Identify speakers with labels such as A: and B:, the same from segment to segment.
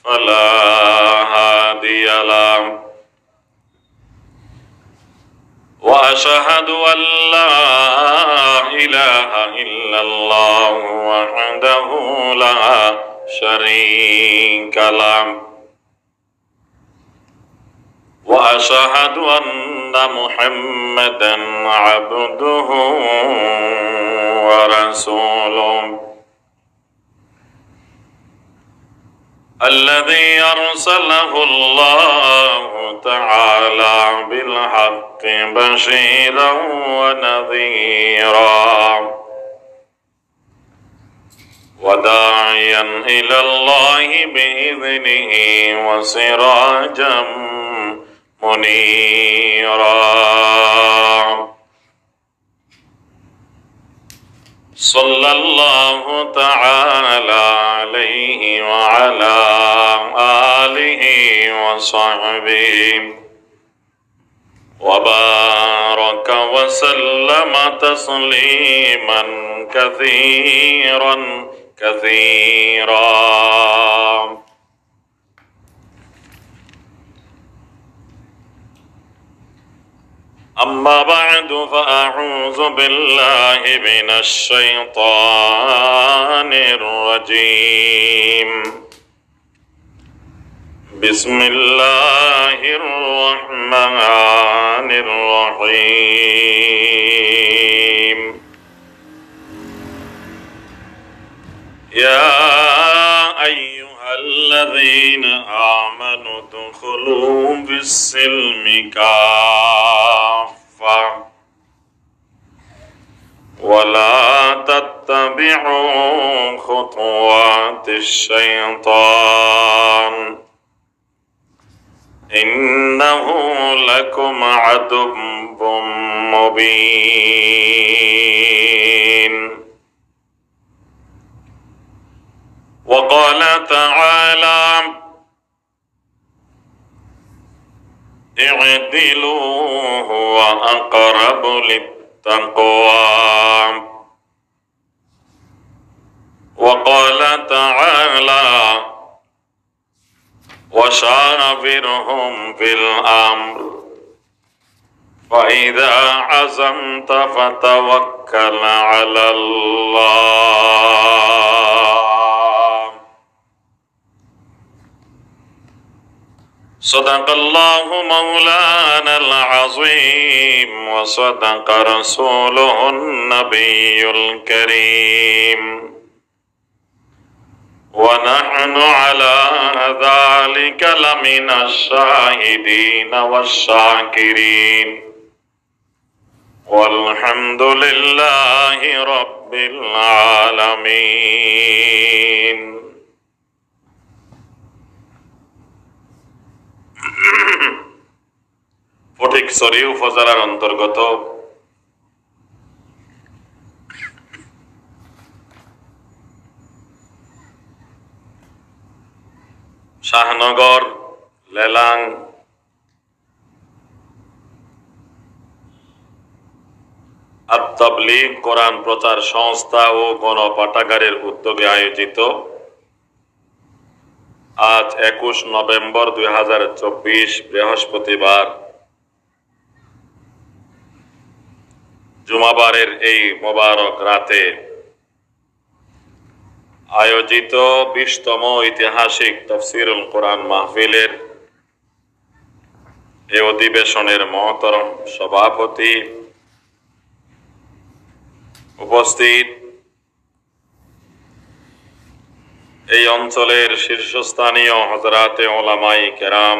A: فلا هادي له وأشهد أن لا إله إلا الله وحده لا شريك له وأشهد أن محمدا عبده ورسوله الذي أرسله الله تعالى بالحق بشيرا ونذيرا وداعيا إلى الله بإذنه وسراجا منيرا صلى الله تعالى عليه وعلى آله وصحبه وبارك وسلم تسليما كثيرا كثيرا. أما بعد فأعوذ بالله من الشيطان الرجيم. بسم الله الرحمن الرحيم. يا أيها الذين آمنوا ادخلوا في السلم كافة ولا تتبعوا خطوات الشيطان إنه لكم عدو مبين. وقال تعالى اعدلوا هو أقرب للتقوى. وقال تعالى وشاورهم في الأمر فإذا عزمت فتوكل على الله. صدق الله مولانا العظيم وصدق رسوله النبي الكريم ونحن على ذلك لمن الشاهدين والشاكرين والحمد لله رب العالمين. ফটিকছড়ি উপজেলার অন্তর্গত শাহনগর লেলাং আত-তাবলীগ কোরআন প্রচার সংস্থা ও গণপাঠাগারের উদ্যোগে আয়োজিত আজ 21 নভেম্বর 2024 বৃহস্পতিবার জুমাবারের এই মোবারক রাতে আয়োজিত 20তম ঐতিহাসিক তাফসীরুল কোরআন মাহফিলের এই অধিবেশনের মহতরম সভাপতি, উপস্থিত এই অঞ্চলের শীর্ষস্থানীয় হযরাতে উলামায়ে কেরাম,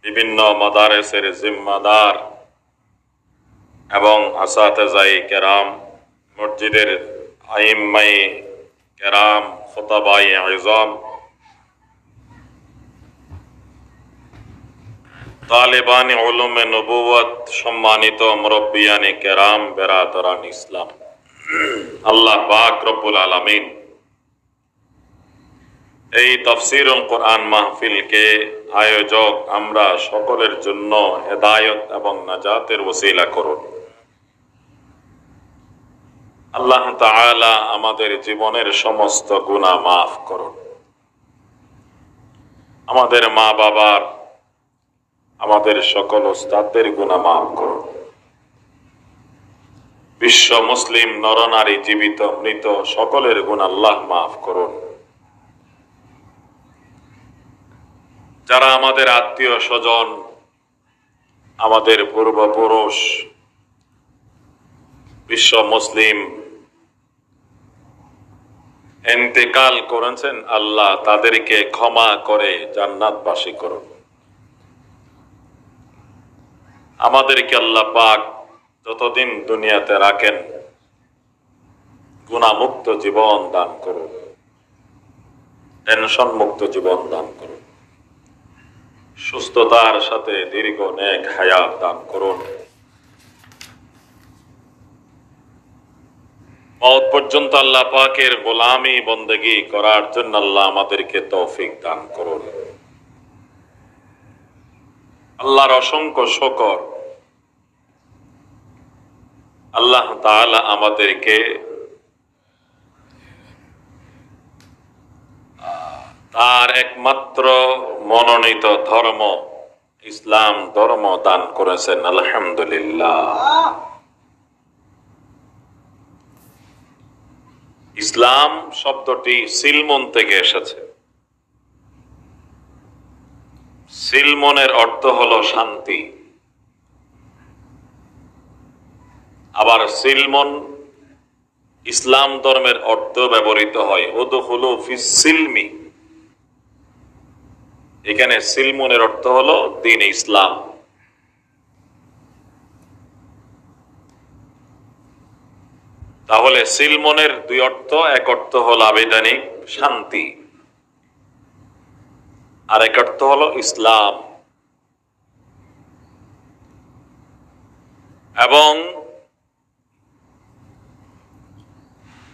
A: বিভিন্ন মাদারেসের জিম্মাদার এবং আসাতেজায়ে কেরাম, মসজিদের আইম্মায়ে কেরাম, খুতাবায়ে আযম, তালেবান উলুমে নবুয়ত, সম্মানিত মুরব্বিয়ানে কেরাম, বেরাদরান ইসলাম, আল্লাহ পাক রব্বুল আলামিন এই তাফসীরুল কোরআন মাহফিলকে আয়োজক আমরা সকলের জন্য হেদায়েত এবং নাজাতের ওসিলা করুন। আল্লাহ তাআলা আমাদের জীবনের সমস্ত গুনাহ মাফ করুন। আমাদের মা বাবার, আমাদের সকল ওস্তাদদের গুনাহ মাফ করুন। বিশ্ব মুসলিম নরনারী, জীবিত মৃত সকলের গুনাহ আল্লাহ মাফ করুন। যারা আমাদের আত্মীয় স্বজন, আমাদের পূর্বপুরুষ বিশ্ব মুসলিম ইন্তেকাল করেছেন, আল্লাহ তাদেরকে ক্ষমা করে জান্নাতবাসী করুন। আমাদেরকে আল্লাহ পাক যতদিন দুনিয়াতে রাখেন গুনাহমুক্ত জীবন দান করুন, টেনশন মুক্ত জীবন দান করুন, সুস্থতার সাথে দীর্ঘ নেক হায়াত দান করুন। মওত পর্যন্ত আল্লাহ পাকের গোলামি বন্দেগি করার জন্য আল্লাহ আমাদেরকে তৌফিক দান করুন। আল্লাহর অসংখ্য শুকর, আল্লাহ তাআলা আমাদেরকে তার একমাত্র মনোনীত ধর্ম ইসলাম ধর্ম দান করেছেন, আলহামদুলিল্লাহ। ইসলাম শব্দটি সিলমন থেকে এসেছে। সিলমনের অর্থ হলো শান্তি। আবার সিলমন ইসলাম ধর্মের অর্থ ব্যবহৃত হয়, উদখুলু ফিস সিলমি। এখানে সিলমনের অর্থ হলো দ্বীন ইসলাম। তাহলে সিলমনের দুই অর্থ, এক অর্থ হলো আবেদনিক শান্তি, আর এক অর্থ হলো ইসলাম। এবং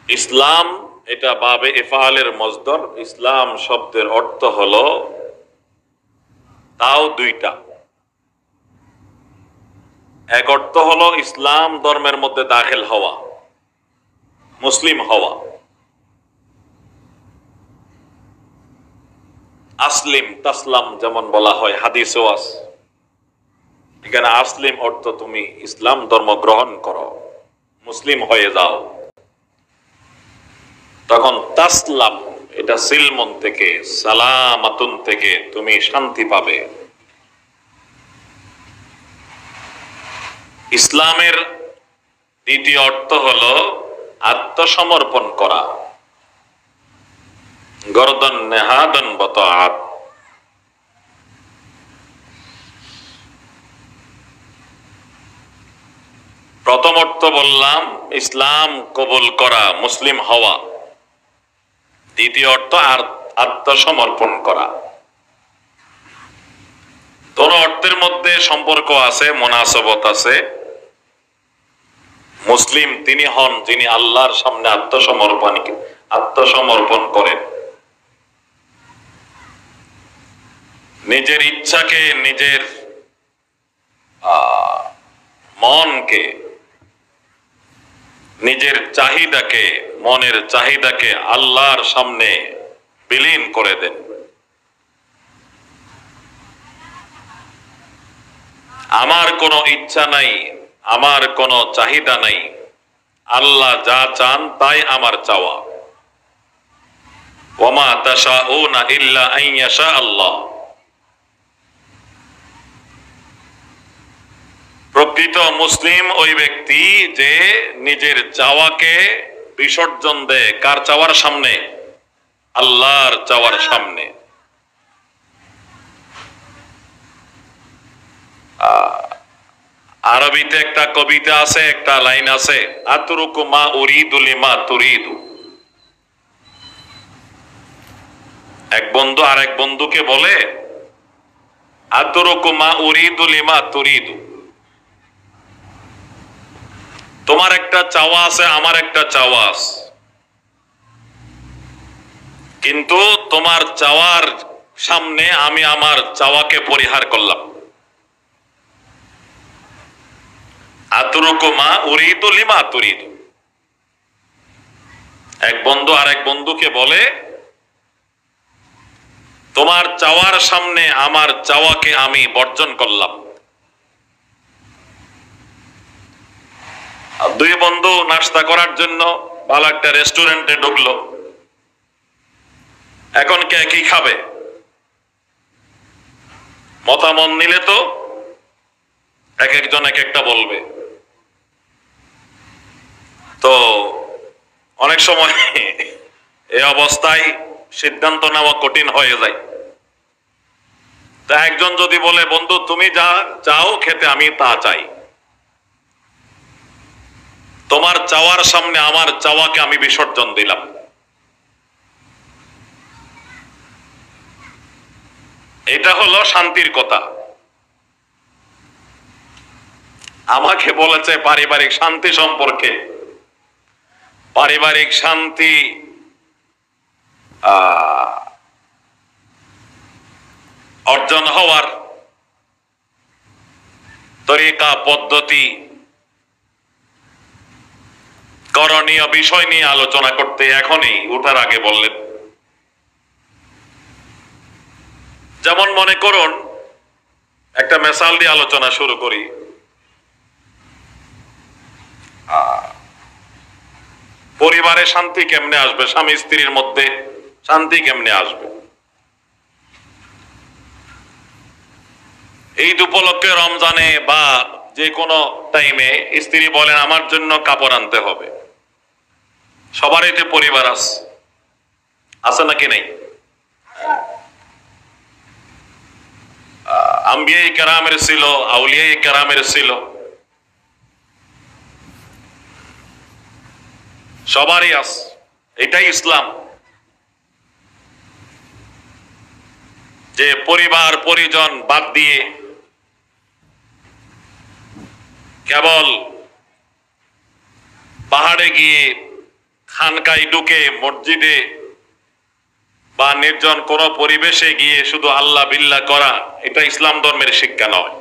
A: ইসলাম এটা বাবে ইফআলের মজদর। ইসলাম শব্দের অর্থ হলো তাও দুইটা। এক অর্থ হলো ইসলাম ধর্মের মধ্যে দাখিল হওয়া, মুসলিম হওয়া। আসলিম তাসলাম যেমন বলা হয়, হাদিসেও আছে। এখানে আসলিম অর্থ তুমি ইসলাম ধর্ম গ্রহণ করো, মুসলিম হয়ে যাও। তখন তাসলাম এটা সিলমন থেকে, সালামাতুন থেকে, তুমি শান্তি পাবে। ইসলামের দ্বিতীয় অর্থ হলো আত্মসমর্পণ করা, গরদন নেহাদন বতাআত। প্রথম অর্থ বললাম ইসলাম কবুল করা, মুসলিম হওয়া। দ্বিতীয় অর্থ আত্মসমর্পণ করা। দোনো অর্থের মধ্যে সম্পর্ক আছে, মুনাসাবত আছে। মুসলিম তিনি হন যিনি আল্লাহর সামনে আত্মসমর্পণ করেন, নিজের ইচ্ছাকে, নিজের মনকে, নিজের চাহিদাকে, মনের চাহিদাকে আল্লাহর সামনে বিলীন করে দেন। আমার কোনো ইচ্ছা নাই, আমার কোনো চাহিদা নাই, আল্লাহ যা চান তাই আমার চাওয়া। ওয়ামা তাশাউনা ইল্লা আন ইয়াশা আল্লাহ। প্রকৃত মুসলিম ওই ব্যক্তি যে নিজের চাওয়াকে বিসর্জন দেয় কার চাওয়ার সামনে? আল্লাহর চাওয়ার সামনে। আরবিতে একটা কবিতা আছে, একটা লাইন আছে, আতরুকু মা উরিদু লিমা তুরিদু। এক বন্ধু আরেক বন্ধুকে বলে, আতরুকু মা উরিদু লিমা তুরিদু। তোমার একটা চাওয়া আছে, আমার একটা চাওয়া আছে, কিন্তু তোমার চাওয়ার সামনে আমি আমার চাওয়াকে পরিহার করলাম। আতরুকু মা উরিদু লিমা তুরিদু। এক বন্ধু আরেক বন্ধুকে বলে, তোমার চাওয়ার সামনে আমার চাওয়াকে আমি বর্জন করলাম। দুই বন্ধু নাস্তা করার জন্য ভালো একটা রেস্টুরেন্টে ঢুকলো। এখন কে কি খাবে মতামত নিলে তো এক একজন এক একটা বলবে। তো অনেক সময় এই অবস্থায় সিদ্ধান্ত নেওয়া কঠিন হয়ে যায়। তা একজন যদি বলে বন্ধু তুমি যা চাও খেতে আমি তা চাই, তোমার চাওয়ার সামনে আমার চাওয়াকে আমি বিসর্জন দিলাম, এটা হলো শান্তির কথা। আমাকে বলেছে পারিবারিক শান্তি সম্পর্কে, পারিবারিক শান্তি অর্জন হওয়ার তরিকা পদ্ধতি করণীয় বিষয় নিয়ে আলোচনা করতে এখনই উঠার আগে বললেন। যেমন মনে করুন একটা মেসাল দিয়ে আলোচনা শুরু করি। পরিবারে শান্তি কেমনে আসবে, স্বামী স্ত্রীর মধ্যে শান্তি কেমনে আসবে? ঈদ উপলক্ষে রমজানে বা যে কোনো টাইমে স্ত্রী বলেন আমার জন্য কাপড় আনতে হবে। সবারই তো পরিবার আছে নাকি নেই? আম্বিয়ায়ে কেরামের ছিল, আউলিয়ায়ে কেরামের ছিল, সবারই আছে। এটাই ইসলাম, যে পরিবার পরিজন বাদ দিয়ে কেবল পাহাড়ে গিয়ে খানকায় ঢুকে মসজিদে বা নির্জন কোন পরিবেশে গিয়ে শুধু আল্লাহ বিল্লাহ করা, এটা ইসলাম ধর্মের শিক্ষা নয়।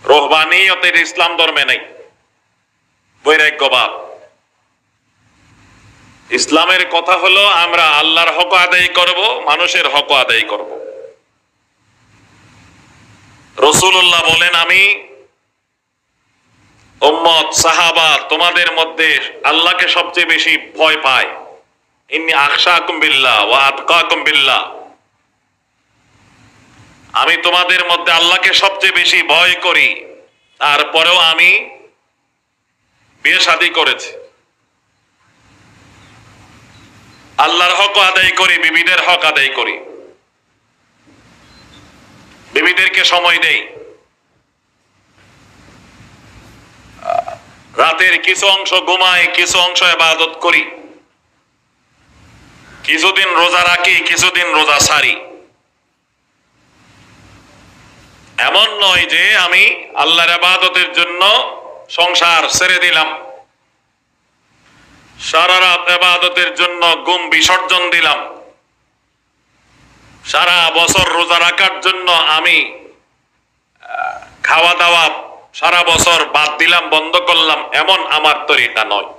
A: রুহবানিয়তের ইসলাম ধর্মে নেই, বৈরাগ্যবাদ। ইসলামের কথা হলো আমরা আল্লাহর হক আদায় করব, মানুষের হক আদায় করব। রাসূলুল্লাহ বলেন আমি উম্মত সাহাবা তোমাদের মধ্যে আল্লাহকে সবচেয়ে বেশি ভয় পাই। ইন্নী আখশাকুম বিল্লাহ ওয়া আতকাকুম বিল্লাহ, আমি তোমাদের মধ্যে আল্লাহকে সবচেয়ে বেশি ভয় করি, তারপরেও আমি বিয়ে শাদী করেছি, আল্লাহর হক আদায় করি, বিবিদের হক আদায় করি, বিবিদেরকে সময় দেই, রাতের কিছু অংশ ঘুমাই, কিছু অংশ ইবাদত করি, কিছুদিন রোজা রাখি, কিছুদিন রোজা ছাড়ি। এমন নয় যে আমি আল্লাহর ইবাদতের জন্য সংসার ছেড়ে দিলাম, সারা রাত ইবাদতের জন্য ঘুম বিসর্জন দিলাম, সারা বছর রোজা রাখার জন্য আমি খাওয়া দাওয়া সারা বছর বাদ দিলাম, বন্ধ করলাম, এমন আমার তরিকা নয়।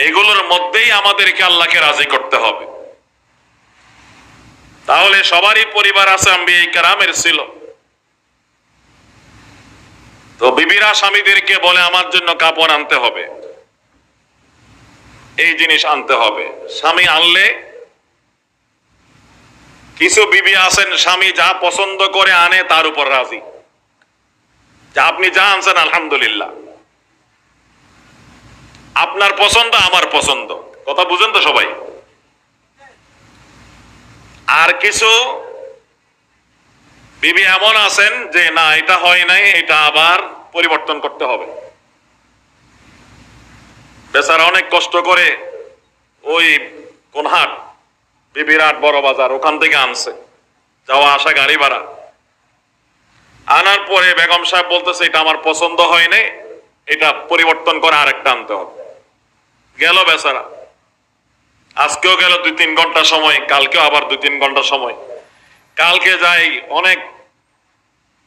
A: এগুলোর মধ্যেই আমাদেরকে আল্লাহকে রাজি করতে হবে। তাহলে সবারই পরিবার আছে, আম্বিয়ায়ে কেরামের ছিল। তো বিবিরা স্বামীদেরকে বলে আমার জন্য কাপড় আনতে হবে, এই জিনিস আনতে হবে। স্বামী আনলে, কিছু বিবি আছেন স্বামী যা পছন্দ করে আনে তার উপর রাজি, যে আপনি যা আনছেন আলহামদুলিল্লাহ, আপনার পছন্দ আমার পছন্দ। কথা বুঝেন তো সবাই? আর কিছু বিবি এমন আছেন যে না এটা হয় নাই, এটা আবার পরিবর্তন করতে হবে। বেচারা অনেক কষ্ট করে ওই কোন হাট, বিবিরাট বড় বাজার, ওখান থেকে আনছে, যাওয়া আসা গাড়ি ভাড়া। আনার পরে বেগম সাহেব বলতেছে এটা আমার পছন্দ হয় নাই, এটা পরিবর্তন করে আরেকটা আনতে হবে। গেল বেচারা, আজকেও গেল 2-3 ঘন্টা সময়, কালকেও আবার 2-3 ঘন্টা সময়। কালকে যাই অনেক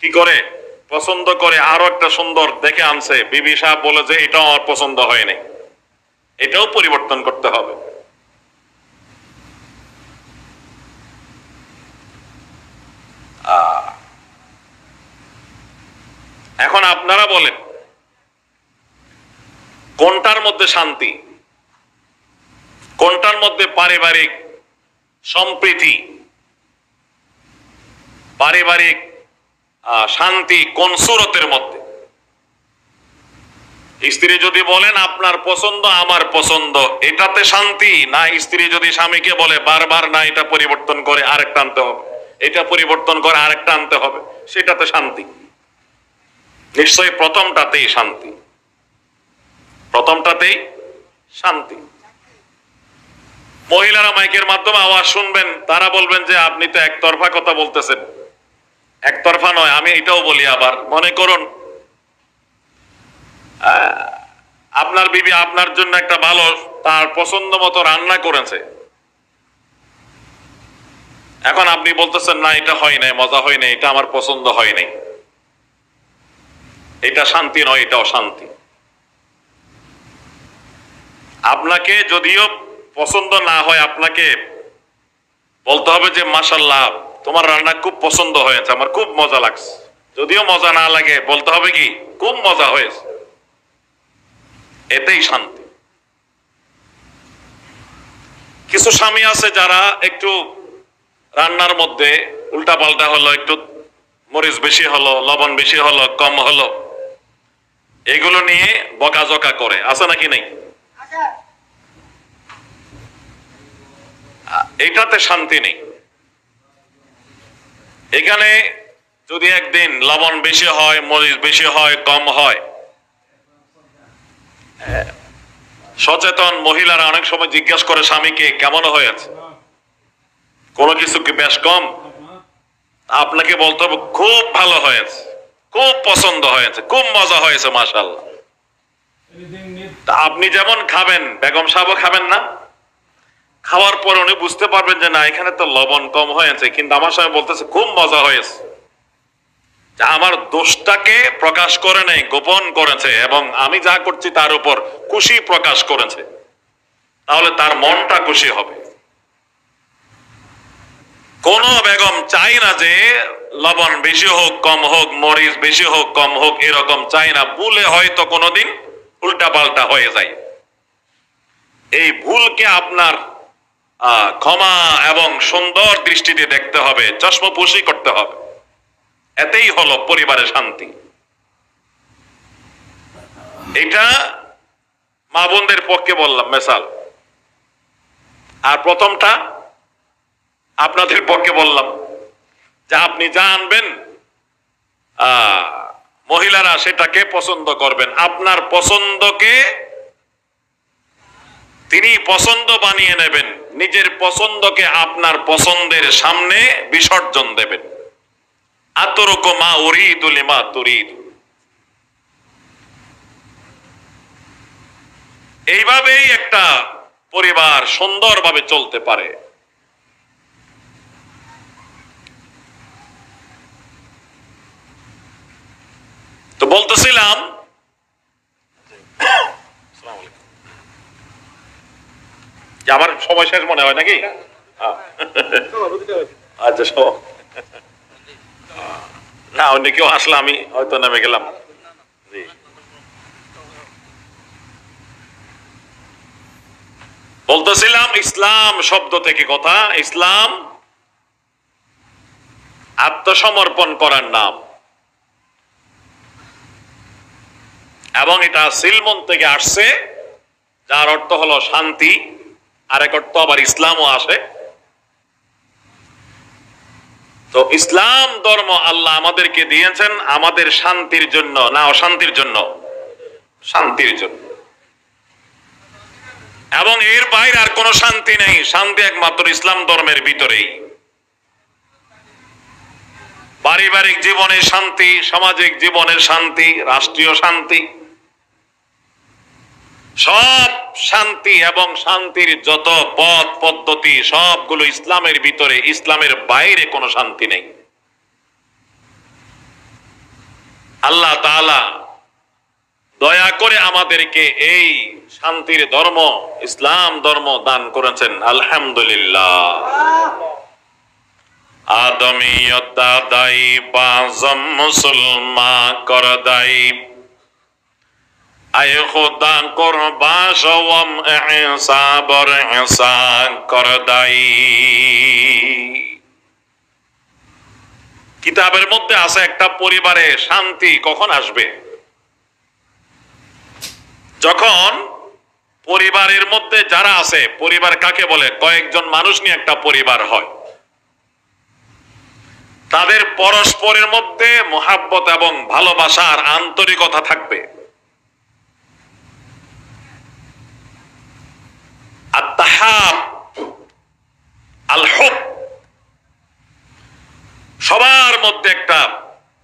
A: কি করে পছন্দ করে আরো একটা সুন্দর দেখে আনছে, বিবি সাহেব বলে যে এটা আমার পছন্দ হয় নাই। এটাও পরিবর্তন করতে হবে। এখন আপনারা বলেন কোনটার মধ্যে শান্তি, কোনটার মধ্যে পারিবারিক সম্প্রীতি, পারিবারিক শান্তি কোন সুরতের মধ্যে? স্ত্রী যদি বলেন আপনার পছন্দ আমার পছন্দ, এটাতে শান্তি? না স্ত্রী যদি স্বামীকে বলে বারবার না এটা পরিবর্তন করে আরেকটা আনতে হবে, এটা পরিবর্তন করে আরেকটা আনতে হবে, সেটাতে শান্তি? নিশ্চয়ই প্রথমটাতেই শান্তি, প্রথমটাতেই শান্তি। মহিলারা মাইকের মাধ্যমে আওয়াজ শুনবেন, তারা বলবেন যে আপনি তো একতরফা কথা বলতেছেন। একতরফা নয়, আমি এটাও বলি। আবার মনে করুন আপনার বিবি আপনার জন্য একটা ভালো তার পছন্দ মতো রান্না করেছে, এখন আপনি বলতেছেন না এটা হয় নাই, মজা হয় নাই, এটা আমার পছন্দ হয় নাই। এটা শান্তি নয়, এটা অশান্তি। আপনাকে যদিও পছন্দ না হয়, আপনাকে বলতে হবে যে মাশাআল্লাহ তোমার রান্না খুব পছন্দ হয়েছে, আমার খুব মজা লাগছে। যদিও মজা না লাগে বলতে হবে কি খুব মজা হয়েছে, এতেই শান্তি। কিছু স্বামী আছে যারা একটু রান্নার মধ্যে উল্টা পাল্টা হলো, একটু মরিচ বেশি হলো, লবণ বেশি হলো, কম হলো, এগুলো নিয়ে বকাঝকা করে, আছে নাকি নেই? এটাতে শান্তি নেই। এখানে যদি একদিন লবণ বেশি হয়, মরিচ বেশি হয়, কম হয়, সচেতন মহিলারা অনেক সময় জিজ্ঞাসা করে স্বামীকে কেমন হয়েছে, কোনো কিছু কি বেশ কম? আপনাকে বলতে হবে খুব ভালো হয়েছে, খুব পছন্দ হয়েছে, খুব মজা হয়েছে, মাশাআল্লাহ। আপনি যেমন খাবেন বেগম সাহেবও খাবেন না, খাওয়ার পর উনি বুঝতে পারবেন যে না এখানে তো লবণ কম হয়েছে, কিন্তু আমার সাথে বলতেছে খুব মজা হয়েছে। আমার দোষটাকে প্রকাশ করে নেই, গোপন করেছে, এবং আমি যা করছি তার উপর খুশি প্রকাশ করেছে, তাহলে তার মনটা খুশি হবে। কোন বেগম চাই না যে লবণ বেশি হোক কম হোক, মরিচ বেশি হোক কম হোক, এরকম চাই না। ভুলে হয়তো কোনোদিন উল্টা পাল্টা হয়ে যায়। এই ভুলকে আপনার ক্ষমা এবং সুন্দর দৃষ্টিতে দেখতে হবে, চশমপুষি করতে হবে। এতেই হলো পরিবারের শান্তি। এটা মা বোনদের পক্ষে বললাম মেসাল, আর প্রথমটা আপনাদের পক্ষে বললাম যে আপনি যা আনবেন মহিলারা সেটাকে পছন্দ করবেন। আপনার পছন্দকে তিনি পছন্দ বানিয়ে নেবেন, নিজের পছন্দকে আপনার পছন্দের সামনে বিসর্জন দেবেন। আতরুকু মা উরিদু লিমা তুরিদু। এইভাবেই একটা পরিবার সুন্দরভাবে চলতে পারে। তো বলতেছিলাম আমার সময় শেষ মনে হয় নাকি? আচ্ছা, না অন্য কেউ আসলে আমি হয়তো নেমে গেলাম। বলতেছিলাম ইসলাম শব্দ থেকে কথা। ইসলাম আত্মসমর্পণ করার নাম, এবং এটা সিলমন থেকে আসছে, যার অর্থ হলো শান্তি। আরেক অর্থ আবার ইসলামও আসে। তো ইসলাম ধর্ম আল্লাহ আমাদেরকে দিয়েছেন আমাদের শান্তির জন্য, না অশান্তির জন্য? শান্তির জন্য। এবং এর বাইরে আর কোনো শান্তি নেই। শান্তি একমাত্র ইসলাম ধর্মের ভিতরেই। পারিবারিক জীবনের শান্তি, সামাজিক জীবনের শান্তি, রাষ্ট্রীয় শান্তি, সব শান্তি এবং শান্তির যত পথ পদ্ধতি সবগুলো ইসলামের ভিতরে। ইসলামের বাইরে কোনো শান্তি নেই। আল্লাহ তাআলা দয়া করে আমাদেরকে এই শান্তির ধর্ম ইসলাম ধর্ম দান করেছেন, আলহামদুলিল্লাহ। আদমিয়ত দাদাই বাজম মুসলমান কর দাই আয় খুদা করবা সওম ইহসাবর ইহসান কর দাই। কিতাবের মধ্যে আছে একটা পরিবারে শান্তি কখন আসবে? যখন পরিবারের মধ্যে যারা আছে, পরিবার কাকে বলে? কয়েকজন মানুষ নিয়ে একটা পরিবার হয়, তাদের পরস্পরের মধ্যে মোহাব্বত এবং ভালোবাসার আন্তরিকতা থাকবে। আত-তাহাব আল-হুব, সবার মধ্যে একটা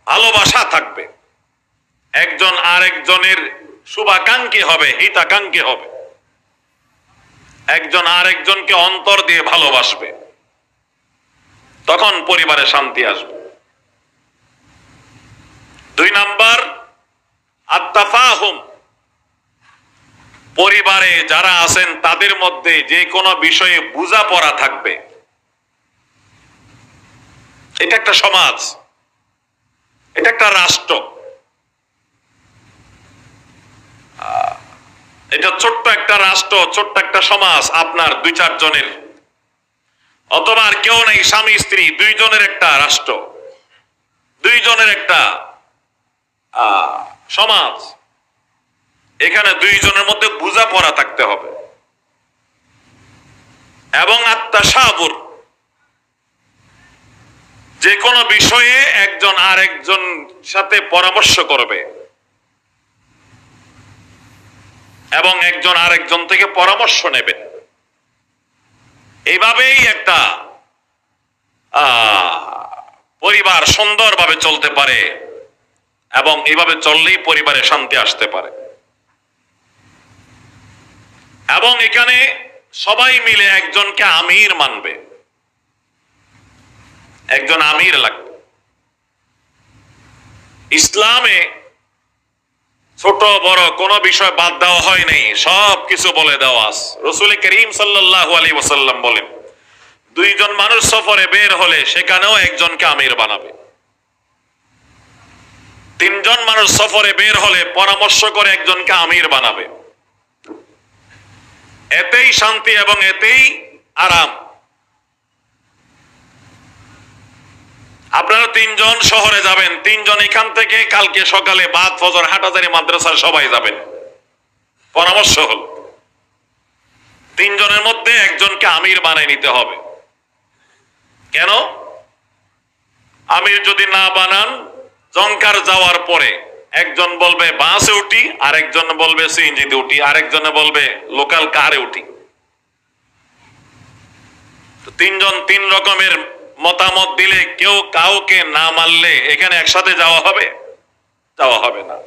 A: ভালোবাসা থাকবে, একজন আরেকজনের শুভাকাঙ্ক্ষী হবে, হিতাকাঙ্ক্ষী হবে, একজন আরেকজনকে অন্তর দিয়ে ভালোবাসবে, তখন পরিবারে শান্তি আসবে। 2 নাম্বার আত-তাফাহুম, পরিবারে যারা আছেন তাদের মধ্যে যে কোনো বিষয়ে বোঝাপড়া থাকবে। এটা একটা সমাজ, এটা একটা রাষ্ট্র, এটা ছোট্ট একটা রাষ্ট্র, ছোট্ট একটা সমাজ, আপনার 2-4 জনের, অথবা আর কেউ নেই, স্বামী স্ত্রী 2 জনের একটা রাষ্ট্র, 2 জনের একটা সমাজ। এখানে 2 জনের মধ্যে বোঝাপড়া থাকতে হবে এবং আত-তাশাবুর, যে কোনো বিষয়ে একজন আরেকজন সাথে পরামর্শ করবে এবং একজন আরেকজন থেকে পরামর্শ নেবে। এইভাবেই একটা পরিবার সুন্দরভাবে চলতে পারে এবং এইভাবে চললেই পরিবারে শান্তি আসতে পারে। এবং এখানে সবাই মিলে একজনকে আমির মানবে, একজন আমির লাগবে। ইসলামে ছোট বড় কোনো বিষয় বাদ দেওয়া হয় নাই, সব কিছু বলে দেওয়া আছে। রাসূল করিম সাল্লাল্লাহু আলাইহি ওয়াসাল্লাম বলেন, 2 জন মানুষ সফরে বের হলে সেখানেও একজনকে আমির বানাবে। 3 জন মানুষ সফরে বের হলে পরামর্শ করে একজনকে আমির বানাবে। এতেই শান্তি এবং এতেই আরাম। আপনারা 3 জন শহরে যাবেন, 3 জন এখান থেকে কালকে সকালে বাদ ফজর হাটাজারি মাদ্রাসার সবাই যাবেন, পরামর্শ হল 3 জনের মধ্যে একজনকে আমির বানাই নিতে হবে। কেন? আমির যদি না বানান, জংকার যাওয়ার পরে একজন বলবে বাসে উঠি, আরেকজন বলবে সিএনজিতে উঠি, আরেকজনে বলবে লোকাল কারে উঠি। 3 জন 3 রকমের মতামত দিলে কেউ কাউকে না মানলে এখানে একসাথে যাওয়া হবে? যাওয়া হবে না।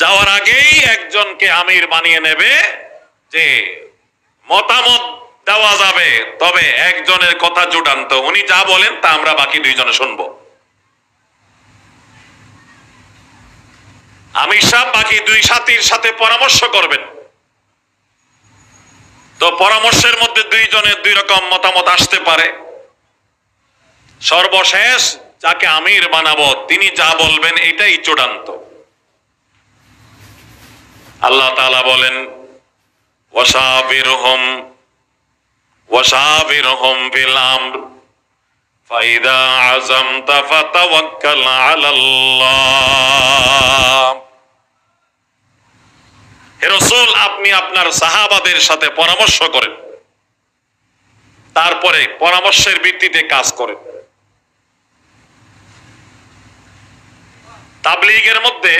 A: যাওয়ার আগেই একজনকে আমির বানিয়ে নেবে যে মতামত দেওয়া যাবে, তবে একজনের কথা চূড়ান্ত, উনি যা বলেন তা আমরা বাকি 2 জনে শুনবো। আমির সাহেব বাকি 2 সাথীর সাথে পরামর্শ করবেন, তো পরামর্শের মধ্যে 2 জনের 2 রকম মতামত আসতে পারে। সর্বশেষ যাকে আমির বানাবো তিনি যা বলবেন এটাই চূড়ান্ত। আল্লাহ তাআলা বলেন, ওয়াশাবিরহুম ফিল আমর ফাইদা আযামতা ফাতাওয়াক্কাল আলাল্লাহ। হে রাসূল, আপনি আপনার সাহাবাদের সাথে পরামর্শ করেন, তারপরে পরামর্শের ভিত্তিতে কাজ করেন। তাবলীগের মধ্যে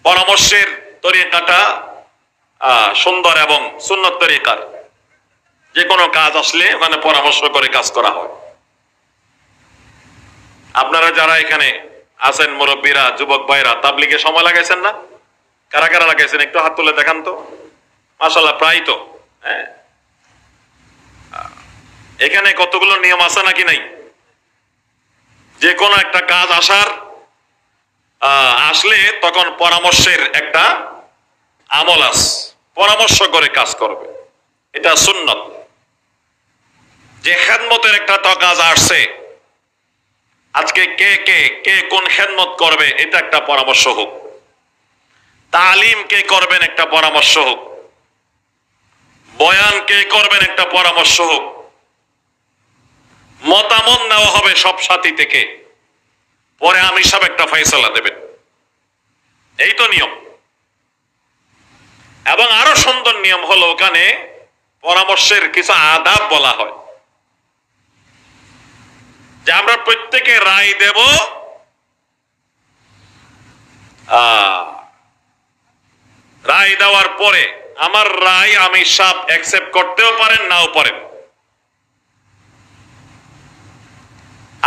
A: পরামর্শের তরিকাটা সুন্দর এবং সুন্নত তরিকার। যে কোনো কাজ আসলে ওখানে পরামর্শ করে কাজ করা হয়। আপনারা যারা এখানে আছেন, মুরব্বীরা, যুবক ভাইরা, তাবলীগে সময় লাগাইছেন না? কারা কারা লাগাইছেন একটু হাত তুলে দেখান তো। মাশাআল্লাহ, প্রায় তো। হ্যাঁ, এখানে কতগুলো নিয়ম আছে নাকি নাই? যে কোনো একটা কাজ আসার আসলে তখন পরামর্শের একটা আমল আছে, পরামর্শ করে কাজ করবে, এটা সুন্নত। যে খেদমতের একটা কাজ আসছে, আজকে কে কে কে কোন খেদমত করবে এটা একটা পরামর্শ হোক, তালিম কে করবেন একটা পরামর্শ হোক, বয়ান কে করবেন একটা পরামর্শ হোক, মতামত নেওয়া হবে সব সাথী থেকে, পরে আমি সব একটা ফয়সালা দেবেন, এই তো নিয়ম। এবং আরো সুন্দর নিয়ম হলো ওখানে পরামর্শের কিছু আদাব বলা হয়, যে আমরা প্রত্যেকে রায় দেব, রায় দেওয়ার পরে আমার রায় আমি সব অ্যাকসেপ্ট করতেও পারেন নাও পারেন।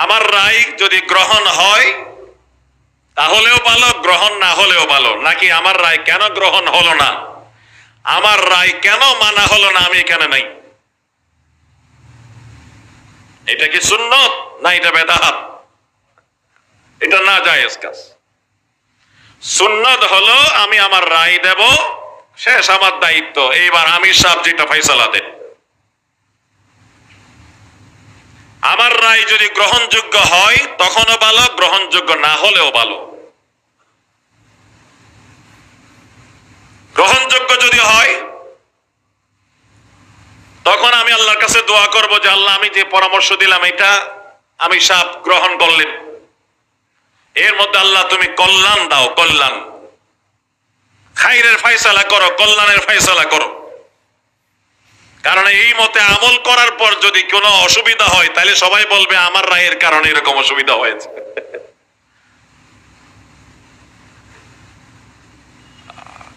A: আমার রায় যদি গ্রহণ হয় তাহলেও ভালো, গ্রহণ না হলেও ভালো। নাকি আমার রায় কেন গ্রহণ হলো না, আমার রায় কেন মানা হলো না, আমি এখানে নাই, এটা কি সুন্নত না এটা বেদাত? এটা না জায়েজ কাজ। সুন্নত হলো আমি আমার রায় দেব, শেষ, আমার দায়িত্ব, এইবার আমির সাহেব যেটা ফয়সালা দেন। আমার রায় যদি গ্রহণযোগ্য হয় তখনও ভালো, গ্রহণযোগ্য না হলেও ভালো। গ্রহণযোগ্য যদি হয় তখন আমি আল্লাহর কাছে দোয়া করব যে আল্লাহ আমি যে পরামর্শ দিলাম এটা আমি সাহেব গ্রহণ করলেন, এর মধ্যে আল্লাহ তুমি কল্যাণ দাও, কল্যাণ, খাইরের ফয়সালা করো, কল্যাণের ফয়সালা করো। কারণ এই মতে আমল করার পর যদি কোনো অসুবিধা হয় তাহলে সবাই বলবে আমার রায়ের কারণে এরকম অসুবিধা হয়েছে।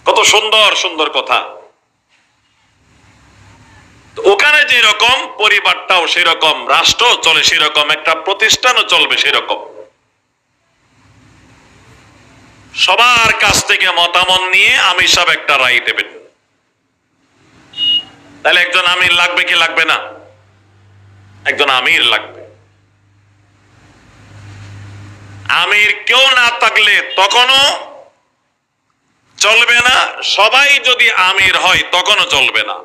A: কত সুন্দর সুন্দর কথা। ওখানে যেরকম পরিবারটাও সেরকম, রাষ্ট্র চলে সেরকম, একটা প্রতিষ্ঠানও চলবে সেরকম। সবার কাছ থেকে মতামত নিয়ে আমি সব একটা রায় দেবেন। তাহলে একজন আমির লাগবে কি লাগবে না? একজন আমির লাগবে। আমির কেউ না থাকলে তখনও চলবে না, সবাই যদি আমির হয় তখনও চলবে না।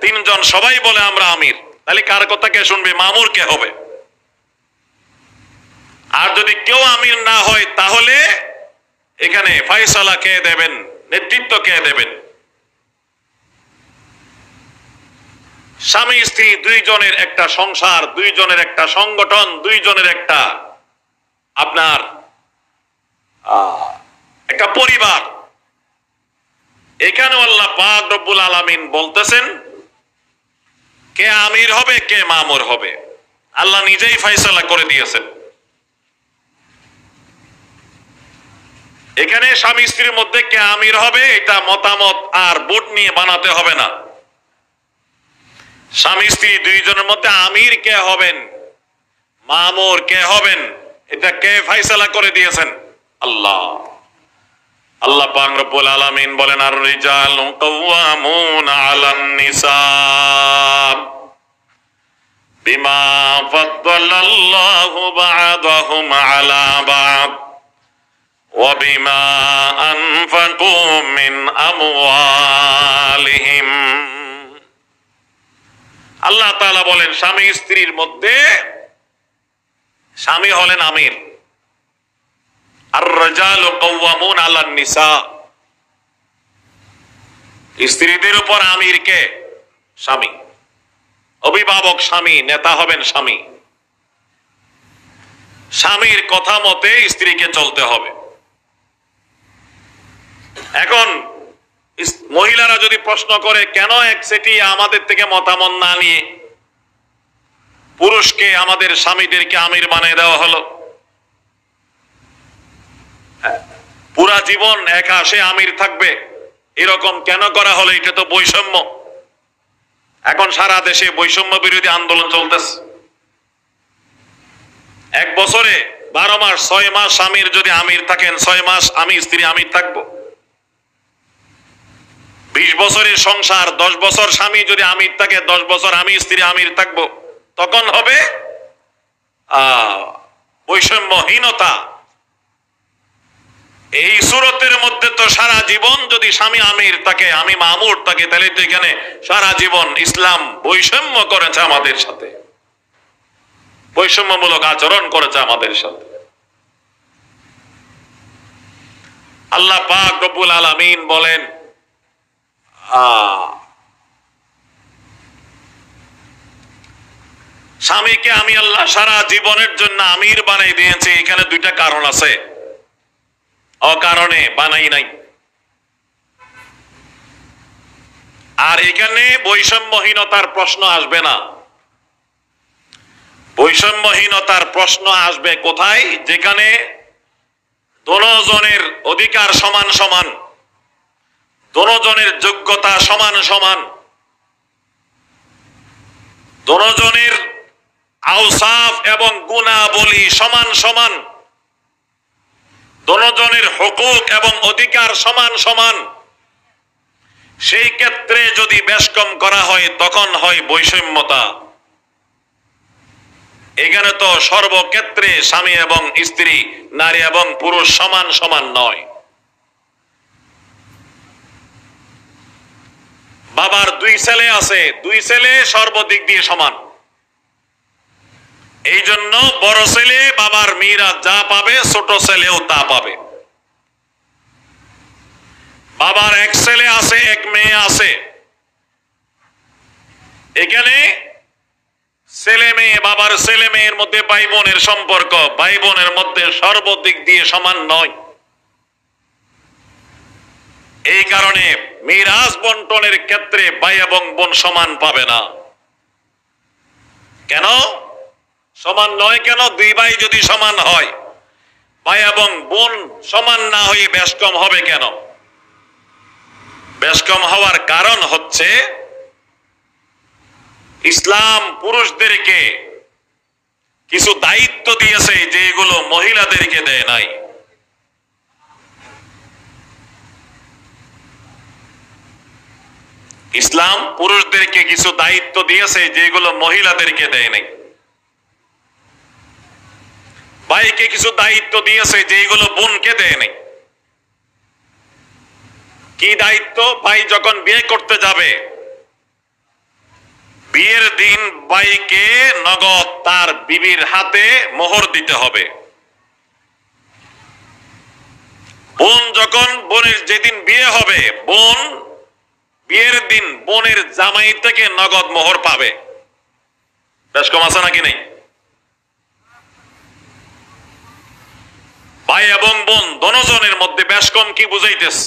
A: তিনজন সবাই বলে আমরা আমির, তাহলে কার কথা কে শুনবে? মামুর কে হবে? আর যদি কেউ আমির না হয় তাহলে এখানে ফয়সালা কে দেবেন, নেতৃত্ব কে দেবেন? স্বামী স্ত্রী দুইজনের একটা সংসার, দুইজনের একটা সংগঠন, দুইজনের একটা আপনার একটা পরিবার। এখানে আল্লাহ পাক রব্বুল আলামিন বলতেছেন কে আমির হবে কে মামুর হবে, আল্লাহ নিজেই ফয়সালা করে দিয়েছেন। এখানে স্বামী স্ত্রীর মধ্যে কে আমির হবে এটা মতামত আর ভোট নিয়ে বানাতে হবে না। স্বামী স্ত্রী দুইজনের মধ্যে আমির কে হবেন, মামুর কে হবেন, এটা কে ফয়সালা করে দিয়েছেন? আল্লাহ। আল্লাহ পাক রব্বুল আলামিন বলেন আর রিজালু কাওয়ামুনা আলান নিসা বিমা ফাদ্দালাল্লাহু বা'দাহুম আলা বা'দ ওয়া বিমা আনফাকু মিন আমওয়ালিহিম। আল্লাহ তাআলা বলেন স্বামী স্ত্রীর মধ্যে স্বামী হলেন আমির, আর রাজালু কাওয়ামুন আলান নিসা, স্ত্রীদের উপর আমির কে? স্বামী। অভিভাবক স্বামী, নেতা হবেন স্বামী। স্বামীর কথা মতে স্ত্রীকে চলতে হবে। এখন মহিলারা যদি প্রশ্ন করে কেন এক সেটি আমাদের থেকে মতামত না নিয়ে পুরুষকে, আমাদের স্বামীদেরকে আমির বানিয়ে দেওয়া হলো, পুরা জীবন একা সে আমির থাকবে, এরকম কেন করা হলো? এটা তো বৈষম্য। এখন সারা দেশে বৈষম্য বিরোধী আন্দোলন চলতেছে। এক বছরে 12 মাস 6 মাস স্বামীর যদি আমির থাকেন, 6 মাস আমি স্ত্রী আমির থাকবো। 20 বছরের সংসার, 10 বছর স্বামী যদি আমির থাকে, 10 বছর আমি স্ত্রী আমির থাকবো। তখন হবে বৈষম্যহীনতা। এই সুরতের মধ্যে তো সারা জীবন যদি স্বামী আমির তাকে, আমি মামুর তাকে, তাহলে তো এখানে সারা জীবন ইসলাম বৈষম্য করেছে আমাদের সাথে, বৈষম্যমূলক আচরণ করেছে আমাদের সাথে। আল্লাহ পাক রব্বুল আলামিন বলেন, স্বামীকে আমি আল্লাহ সারা জীবনের জন্য আমির বানাই দিয়েছি। এখানে দুইটা কারণ আছে, অকারণে বানাই নাই। আর এখানে বৈষম্যহীনতার প্রশ্ন আসবে না। বৈষম্যহীনতার প্রশ্ন আসবে কোথায়? যেখানে দোনোজনের অধিকার সমান সমান, দোনোজনের যোগ্যতা সমান সমান, দোনোজনের আওসাফ এবং গুণাবলী সমান সমান, দোনোজনের হুকুক এবং অধিকার সমান সমান। সেই ক্ষেত্রে যদি বেশকম করা হয় তখন হয় বৈষম্যতা। এখানে তো সর্বক্ষেত্রে স্বামী এবং স্ত্রী, নারী এবং পুরুষ সমান সমান নয়। বাবার দুই ছেলে আছে, দুই ছেলে সর্বদিক দিয়ে সমান। এই জন্য বড় ছেলে বাবার মিরাজ যা পাবে, ছোট ছেলেও তা পাবে। বাবার এক ছেলে আছে, এক মেয়ে আছে। এখানে ছেলে মেয়ে, বাবার ছেলে মেয়ের মধ্যে ভাই বোনের সম্পর্ক, ভাই বোনের মধ্যে সর্বদিক দিয়ে সমান নয়। এই কারণে মিরাজ বন্টনের ক্ষেত্রে ভাই এবং বোন সমান পাবে না। কেন সমান নয়? কেন? দুই ভাই যদি সমান হয়, ভাই এবং বোন সমান না হয়ে বেশকম হবে কেন? বেশকম হওয়ার কারণ হচ্ছে ইসলাম পুরুষদেরকে কিছু দায়িত্ব দিয়েছে যেগুলো মহিলাদেরকে দেয় নাই। ইসলাম পুরুষদেরকে কিছু দায়িত্ব দিয়েছে যেগুলো মহিলাদেরকে দেয় নাই। ভাইকে কিছু দায়িত্ব দিয়েছে যেগুলো বোনকে দেয় নাই। কি দায়িত্ব? ভাই যখন বিয়ে করতে যাবে, বিয়ের দিন ভাইকে নগদ তার বিবির হাতে মোহর দিতে হবে। বোন যখন, বোনের যেদিন বিয়ে হবে, বোন বিয়ের দিন বোনের জামাই থেকে নগদ মোহর পাবে। বেশ কম আছে নাকি নেই? ভাই এবং বোন দোনোজনের মধ্যে বেশ কম কি বুঝাইতেছে?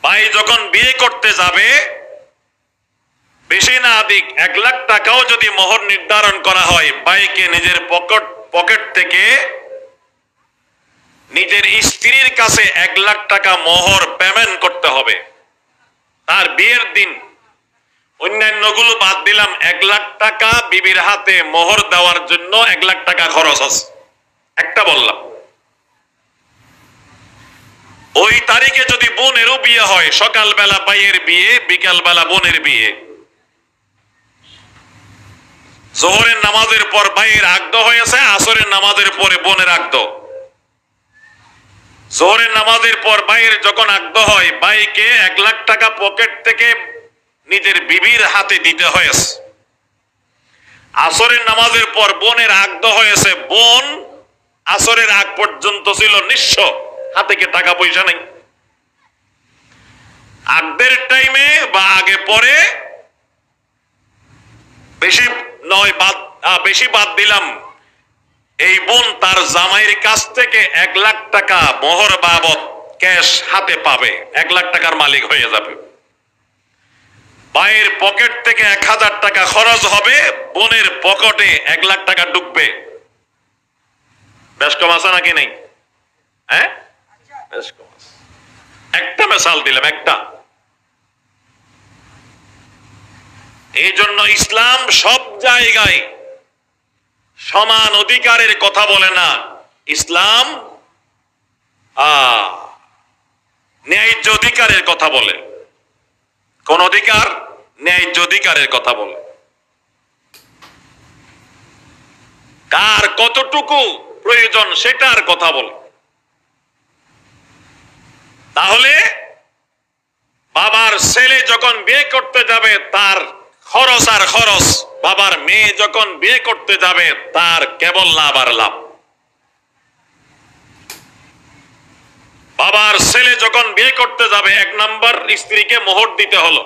A: ভাই যখন বিয়ে করতে যাবে, বেশি না অধিক 1 লাখ টাকাও যদি মোহর নির্ধারণ করা হয়, ভাইকে নিজের পকেট থেকে নিজের স্ত্রীর কাছে 1 লাখ টাকা মোহর পেমেন্ট করতে হবে তার বিয়ের দিন। অন্যান্যগুলো বাদ দিলাম, 1 লাখ টাকা বিবির হাতে মোহর দেওয়ার জন্য 1 লাখ টাকা খরচ আছে, একটা বললাম। ওই তারিখে যদি বোনেরও বিয়ে হয়, সকালবেলা ভাইয়ের বিয়ে, বিকালবেলা বোনের বিয়ে, জোহরের নামাজের পর ভাইয়ের আগদ হয়েছে, আসরের নামাজের পরে বোনের আগদ। জোহরের নামাজের পর ভাইয়ের যখন আগদ হয়, ভাইকে 1 লাখ টাকা পকেট থেকে নিজের বিবির হাতে দিতে হয়েছে। আসরের নামাজের পর বোনের আগদ হয়েছে, বোন আসরের আগ পর্যন্ত ছিল নিঃস্ব, হাতে কি টাকা পয়সা নেই। আগদের টাইমে বা আগে পরে বেশি বাদ দিলাম, এই বোন তার জামাইয়ের কাছ থেকে 1 লাখ টাকা মোহর বাবদ ক্যাশ হাতে পাবে, 1 লাখ টাকার মালিক হয়ে যাবে। ভাইয়ের পকেট থেকে 1000 টাকা খরচ হবে, বোনের পকেটে 1 লাখ টাকা ঢুকবে। বেশ কম আছে নাকি নেই? হ্যাঁ, বেশ কম আছে। একটা মিসাল দিলাম, একটা। এই জন্য ইসলাম সব জায়গায় সমান অধিকারের কথা বলে না। ইসলাম ন্যায্য অধিকারের কথা বলে। কোন অধিকার? ন্যায্য অধিকারের কথা বলে। কার কতটুকু প্রয়োজন সেটার কথা বল। তাহলে বাবার ছেলে যখন বিয়ে করতে যাবে তার খরচ আর খরচ, বাবার মেয়ে যখন বিয়ে করতে যাবে তার কেবল লাভ আর লাভ। বাবার ছেলে যখন বিয়ে করতে যাবে 1 নম্বর স্ত্রীকে মোহর দিতে হলো,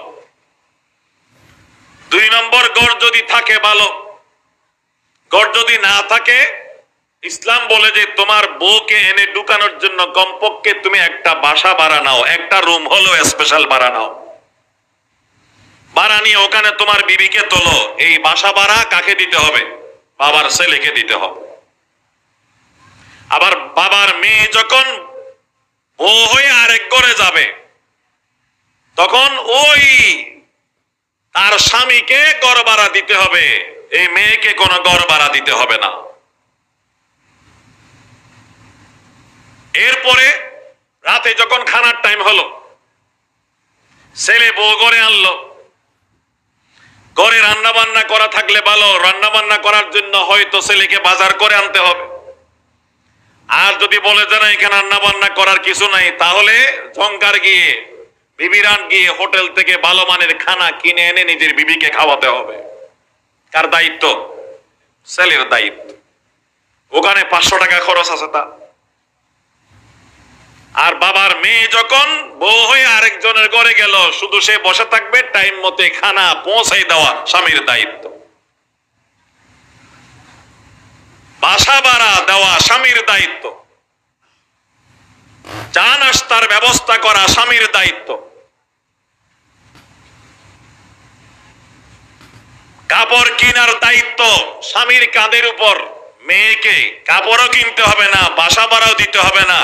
A: 2 নম্বর ঘর যদি থাকে ভালো, ঘর যদি না থাকে ইসলাম বলে যে তোমার বউকে এনে ঢুকানোর জন্য কমপক্ষে তুমি একটা বাসা ভাড়া নাও, একটা রুম হলো স্পেশাল ভাড়া নাও, ভাড়া নিয়ে ওখানে তোমার বিবিকে তোলো। এই বাসা ভাড়া কাকে দিতে হবে? বাবার ছেলেকে দিতে হবে। আবার বাবার মেয়ে যখন ও হয়ে আরেক ঘরে যাবে তখন ওই তার স্বামীকে ঘর ভাড়া দিতে হবে, এই মেয়েকে কোনো ঘর ভাড়া দিতে হবে না। এরপরে রাতে যখন খানার টাইম হলো, ছেলে বউ ঘরে আনলো, ঘরে রান্না বান্না করা থাকলে ভালো, রান্না বান্না করার জন্য হয়তো ছেলেকে বাজার করে আনতে হবে। আর যদি বলে যে না এখানে রান্না বান্না করার কিছু নাই, তাহলে ঝংকার গিয়ে বিবিরান গিয়ে হোটেল থেকে ভালো মানের খানা কিনে এনে নিজের বিবিকে খাওয়াতে হবে। কার দায়িত্ব? ছেলের দায়িত্ব। ওখানে 500 টাকা খরচ আছে তা। আর বাবার মেয়ে যখন বউ হয়ে আরেকজনের ঘরে গেল, শুধু সে বসে থাকবে, টাইম মতে খানা পৌঁছাই দেওয়া স্বামীর দায়িত্ব, বাসা ভাড়া দেওয়া স্বামীর দায়িত্ব, চা নাস্তার ব্যবস্থা করা স্বামীর দায়িত্ব, কাপড় কেনার দায়িত্ব স্বামীর কাঁধের উপর। মেয়েকে কাপড়ও কিনতে হবে না, বাসা ভাড়াও দিতে হবে না,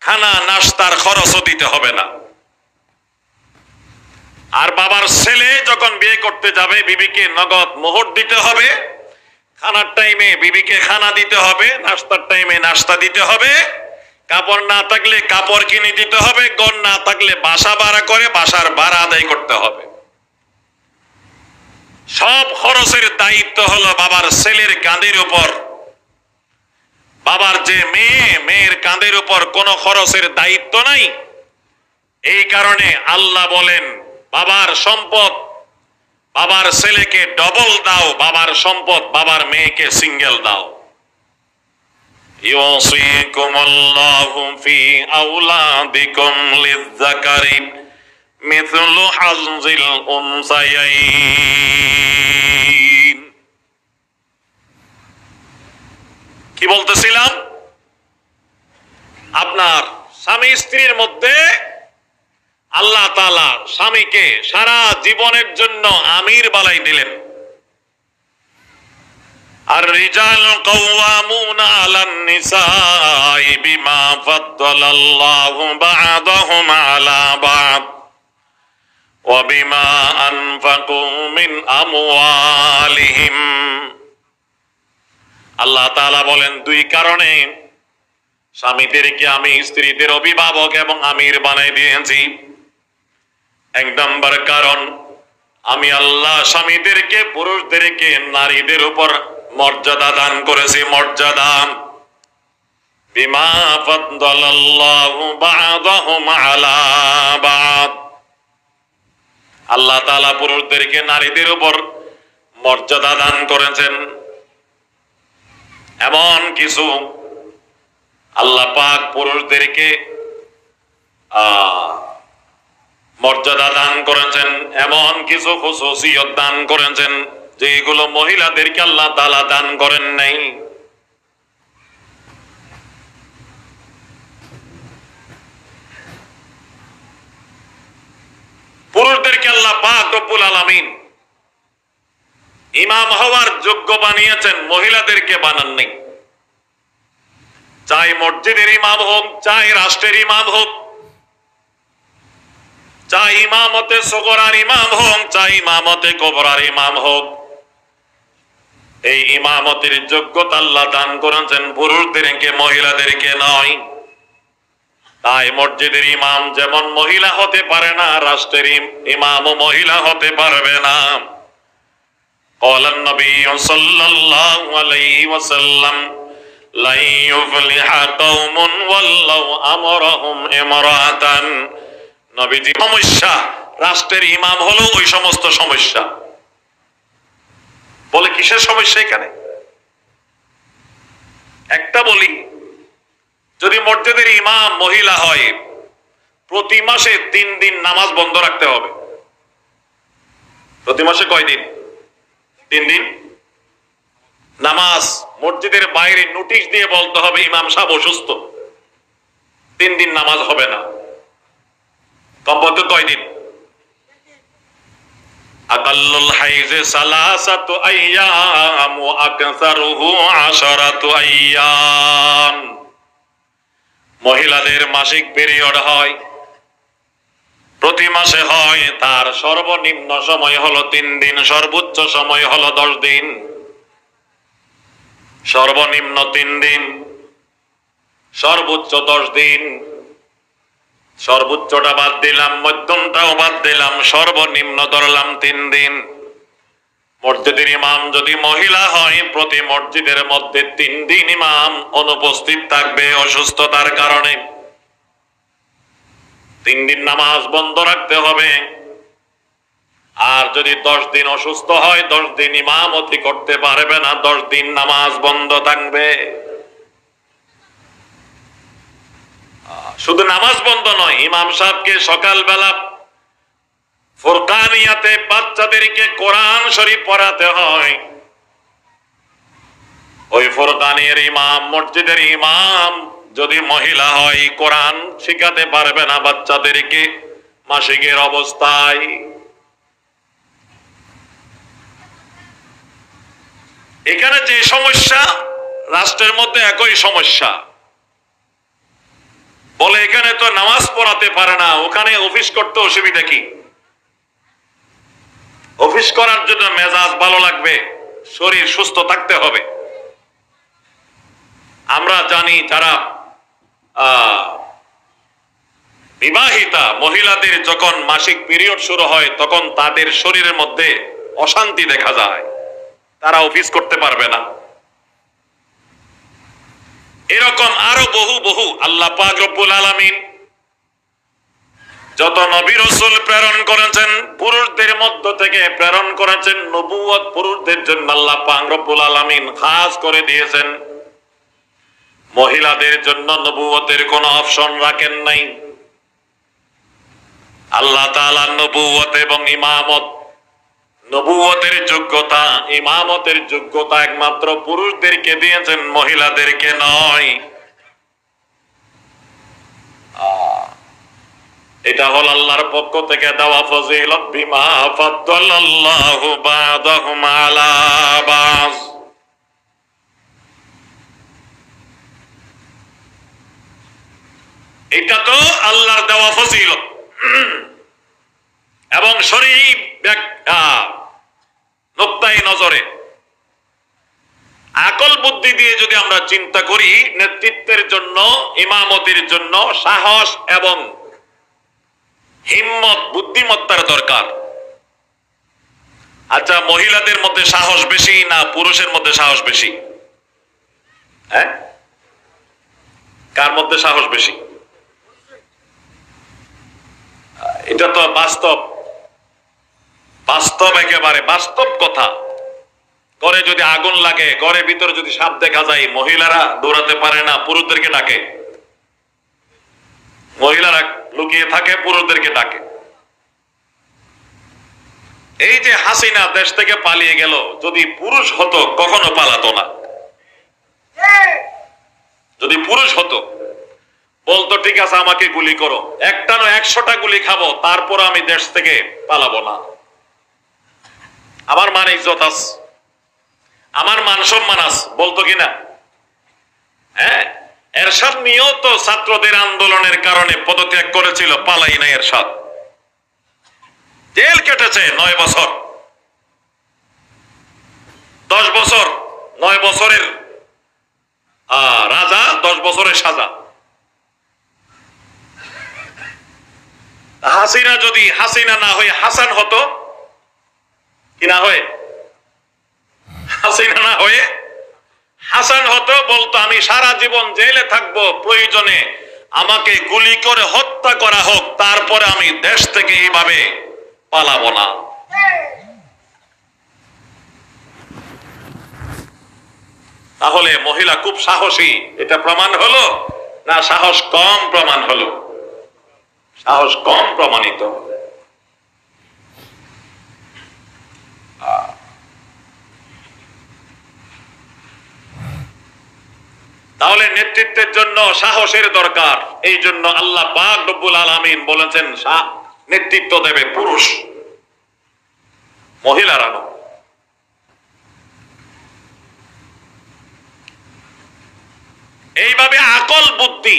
A: খানা নাস্তার খরচও দিতে হবে না। আর বাবার ছেলে যখন বিয়ে করতে যাবে বিবিকে নগদ মোহর দিতে হবে, খানার টাইমে বিবিকে খানা দিতে হবে, নাস্তার টাইমে নাস্তা দিতে হবে, কাপড় না থাকলে কাপড় কিনে দিতে হবে, ঘর না থাকলে বাসা ভাড়া করে বাসার ভাড়া আদায় করতে হবে। সব খরচের দায়িত্ব হলো বাবার ছেলের কাঁধের উপর। বাবার যে মেয়ে, মেয়ের কাঁধের উপর কোনো খরচের দায়িত্ব নাই। এই কারণে আল্লাহ বলেন বাবার সম্পদ বাবার ছেলেকে ডবল দাও, বাবার সম্পদ বাবার মেয়েকে সিঙ্গেল দাও। ইউসিকুমুল্লাহু ফি আওলাদিকুম লিয-যাকারি মিথলু হাযযিল উনসায়াইন। কি বলতেছিলাম? আপনার স্বামী স্ত্রীর মধ্যে আল্লাহ তাআলা স্বামীকে সারা জীবনের জন্য আমির বানাই দিলেন। আর রিজাল কাওয়ামুনা আলান নিসাই বিমা ফাদ্দালাল্লাহু বা'দাহুম আলা বা'দ ওয়া বিমা আনফাকু মিন আমওয়ালিহিম। আল্লাহ তাআলা বলেন 2 কারণে স্বামীদেরকে আমি স্ত্রীদের অভিভাবক এবং আমির বানাই দিয়েছি। 1 নম্বর কারণ, আমি আল্লাহ স্বামীদেরকে পুরুষদেরকে নারীদের উপর মর্যাদা দান করেছি। মর্যাদা বিমা ফাদ্দালাল্লাহু বা'দাহুম আলা বা'দ। আল্লাহ তাআলা পুরুষদেরকে নারীদের উপর মর্যাদা দান করেছেন। এমন কিছু আল্লাহ পাক পুরুষদেরকে মর্যাদা দান করেছেন, এমন কিছু খুশুসিয়ত দান করেছেন যেগুলো মহিলাদেরকে আল্লাহ তাআলা দান করেন নাই। পুরুষদেরকে আল্লাহ পাক রব্বুল আলামিন ইমাম হওয়ার যোগ্য বানিয়েছেন, মহিলাদেরকে বানান নাই। চাই মসজিদের ইমাম হোক, চাই রাষ্ট্রের ইমাম হোক, চাই ইমামতে সগরার ইমাম হোক, চাই ইমামতে কবরার ইমাম হোক, এই ইমামতের যোগ্যতা আল্লাহ দান করেছেন পুরুষদেরকে, মহিলাদেরকে নয়। তাই মসজিদের ইমাম যেমন মহিলা হতে পারে না, রাষ্ট্রের ইমামও মহিলা হতে পারবে না, قال النبي صلى الله عليه وسلم لا يفلح قوم ولو امرهم امرأة নবীজি সমস্যা রাষ্ট্রের ইমাম হলো ওই সমস্ত সমস্যা বলে কিসের সমস্যা এখানে একটা বলি যদি মসজিদের ইমাম মহিলা হয় প্রতি মাসে 3 দিন নামাজ বন্ধ রাখতে হবে প্রতি মাসে কয় দিন 3 দিন নামাজ মসজিদের বাইরে নোটিশ দিয়ে বলতে হবে ইমাম সাহেব অসুস্থ 3 দিন নামাজ হবে না কমপক্ষে কয় দিন আকাল্লুল হাইজে সালাসাতু আইয়াম ওয়া আকসারুহু 10 আইয়াম মহিলাদের মাসিক পিরিয়ড হয় প্রতি মাসে হয় তার সর্বনিম্ন সময় হলো 3 দিন সর্বোচ্চ সময় হলো 10 দিন সর্বনিম্ন 3 দিন সর্বোচ্চ 10 দিন সর্বোচ্চটা বাদ দিলাম মধ্যমটাও বাদ দিলাম সর্বনিম্ন ধরলাম 3 দিন মসজিদের ইমাম যদি মহিলা হয় প্রতি মসজিদের মধ্যে 3 দিন ইমাম অনুপস্থিত থাকবে অসুস্থতার কারণে 3 দিন নামাজ বন্ধ রাখতে হবে আর যদি 10 দিন অসুস্থ হয় 10 দিন ইমামতি করতে পারবে না 10 দিন নামাজ বন্ধ থাকবে শুধু নামাজ বন্ধ নয় ইমাম সাহেবকে সকালবেলা ফুরকানিয়াতে বাচ্চাদেরকে কোরআন শরীফ পড়াতে হয় ওই ফুরকানিয়ার ইমাম মসজিদের ইমাম যদি মহিলা হয় কোরআন শিখাতে পারবে না বাচ্চাদেরকে মাসিকের অবস্থায় এখানে যে সমস্যা রাষ্ট্রের মধ্যে একই সমস্যা বলে এখানে তো নামাজ পড়াতে পারে না ওখানে অফিস করতে অসুবিধা কি অফিস করার জন্য মেজাজ ভালো লাগবে শরীর সুস্থ থাকতে হবে আমরা জানি যারা বিবাহিতা মহিলাদের যখন মাসিক পিরিয়ড শুরু হয় তখন তাদের শরীরের মধ্যে অশান্তি দেখা যায় তারা অফিস করতে পারবে না এরকম আরো বহু বহু আল্লাহ পাক রব্বুল আলামিন যত নবী রাসূল প্রেরণ করেছেন পুরুষদের মধ্য থেকে প্রেরণ করেছেন নবুয়ত পুরুষদের জন্য আল্লাহ পাক রব্বুল আলামিন খাস করে দিয়েছেন মহিলাদের জন্য নবুয়তের কোনো অপশন রাখেন নাই আল্লাহ তাআলা নবুয়ত এবং ইমামত নবুয়তের যোগ্যতা ইমামতের যোগ্যতা একমাত্র পুরুষদেরকে দিয়েছেন মহিলাদেরকে নয় এটা হল আল্লাহর পক্ষ থেকে দেওয়া ফজিলত বিমা ফাদ্দালাল্লাহু বা'দাহুম আলা বা'দ এটা তো আল্লাহর দেওয়া ফজিলত এবং শরীর নোক্তায় নজরে আকল বুদ্ধি দিয়ে যদি আমরা চিন্তা করি নেতৃত্বের জন্য ইমামতির জন্য সাহস এবং হিম্মত বুদ্ধিমত্তার দরকার আচ্ছা মহিলাদের মধ্যে সাহস বেশি না পুরুষের মধ্যে সাহস বেশি হ্যাঁ কার মধ্যে সাহস বেশি এটা তো বাস্তব বাস্তব একেবারে বাস্তব কথা ঘরে যদি আগুন লাগে ঘরের ভিতরে যদি সাপ দেখা যায় মহিলারা দৌড়াতে পারে না পুরুষদেরকে ডাকে মহিলারা লুকিয়ে থাকে পুরুষদেরকে ডাকে এই যে হাসিনা দেশ থেকে পালিয়ে গেল যদি পুরুষ হতো কখনো পালাতো না যদি পুরুষ হতো বলতো ঠিক আছে আমাকে গুলি করো একটা না 100টা গুলি খাবো তারপর আমি দেশ থেকে পালাবো না আমার মান ইজ্জত আছে আমার মান সম্মান আছে বলতো কিনা হ্যাঁ এরশাদ নিয়েও তো ছাত্রদের আন্দোলনের কারণে পদত্যাগ করেছিল পালাই না এরশাদ জেল কেটেছে 9 বছর 10 বছর 9 বছরের রাজা 10 বছরের সাজা হাসিনা যদি হাসিনা না হয়ে হাসান হতো কি না হয়ে হয়ে হাসান হতো, বলতো আমি সারা জীবন জেলে থাকবো, প্রয়োজনে আমাকে গুলি করে হত্যা করা হোক, তারপরে আমি দেশ থেকে এইভাবে পালাবো না। তাহলে মহিলা খুব সাহসী, এটা প্রমাণ হলো না সাহস কম প্রমাণ হলো? সাহস কম প্রমাণিত। তাহলে নেতৃত্বের জন্য সাহসের দরকার। এই জন্য আল্লাহ পাক রব্বুল আলামিন বলেছেন নেতৃত্ব দেবে পুরুষ, মহিলারা নয়। এইভাবে আকল বুদ্ধি,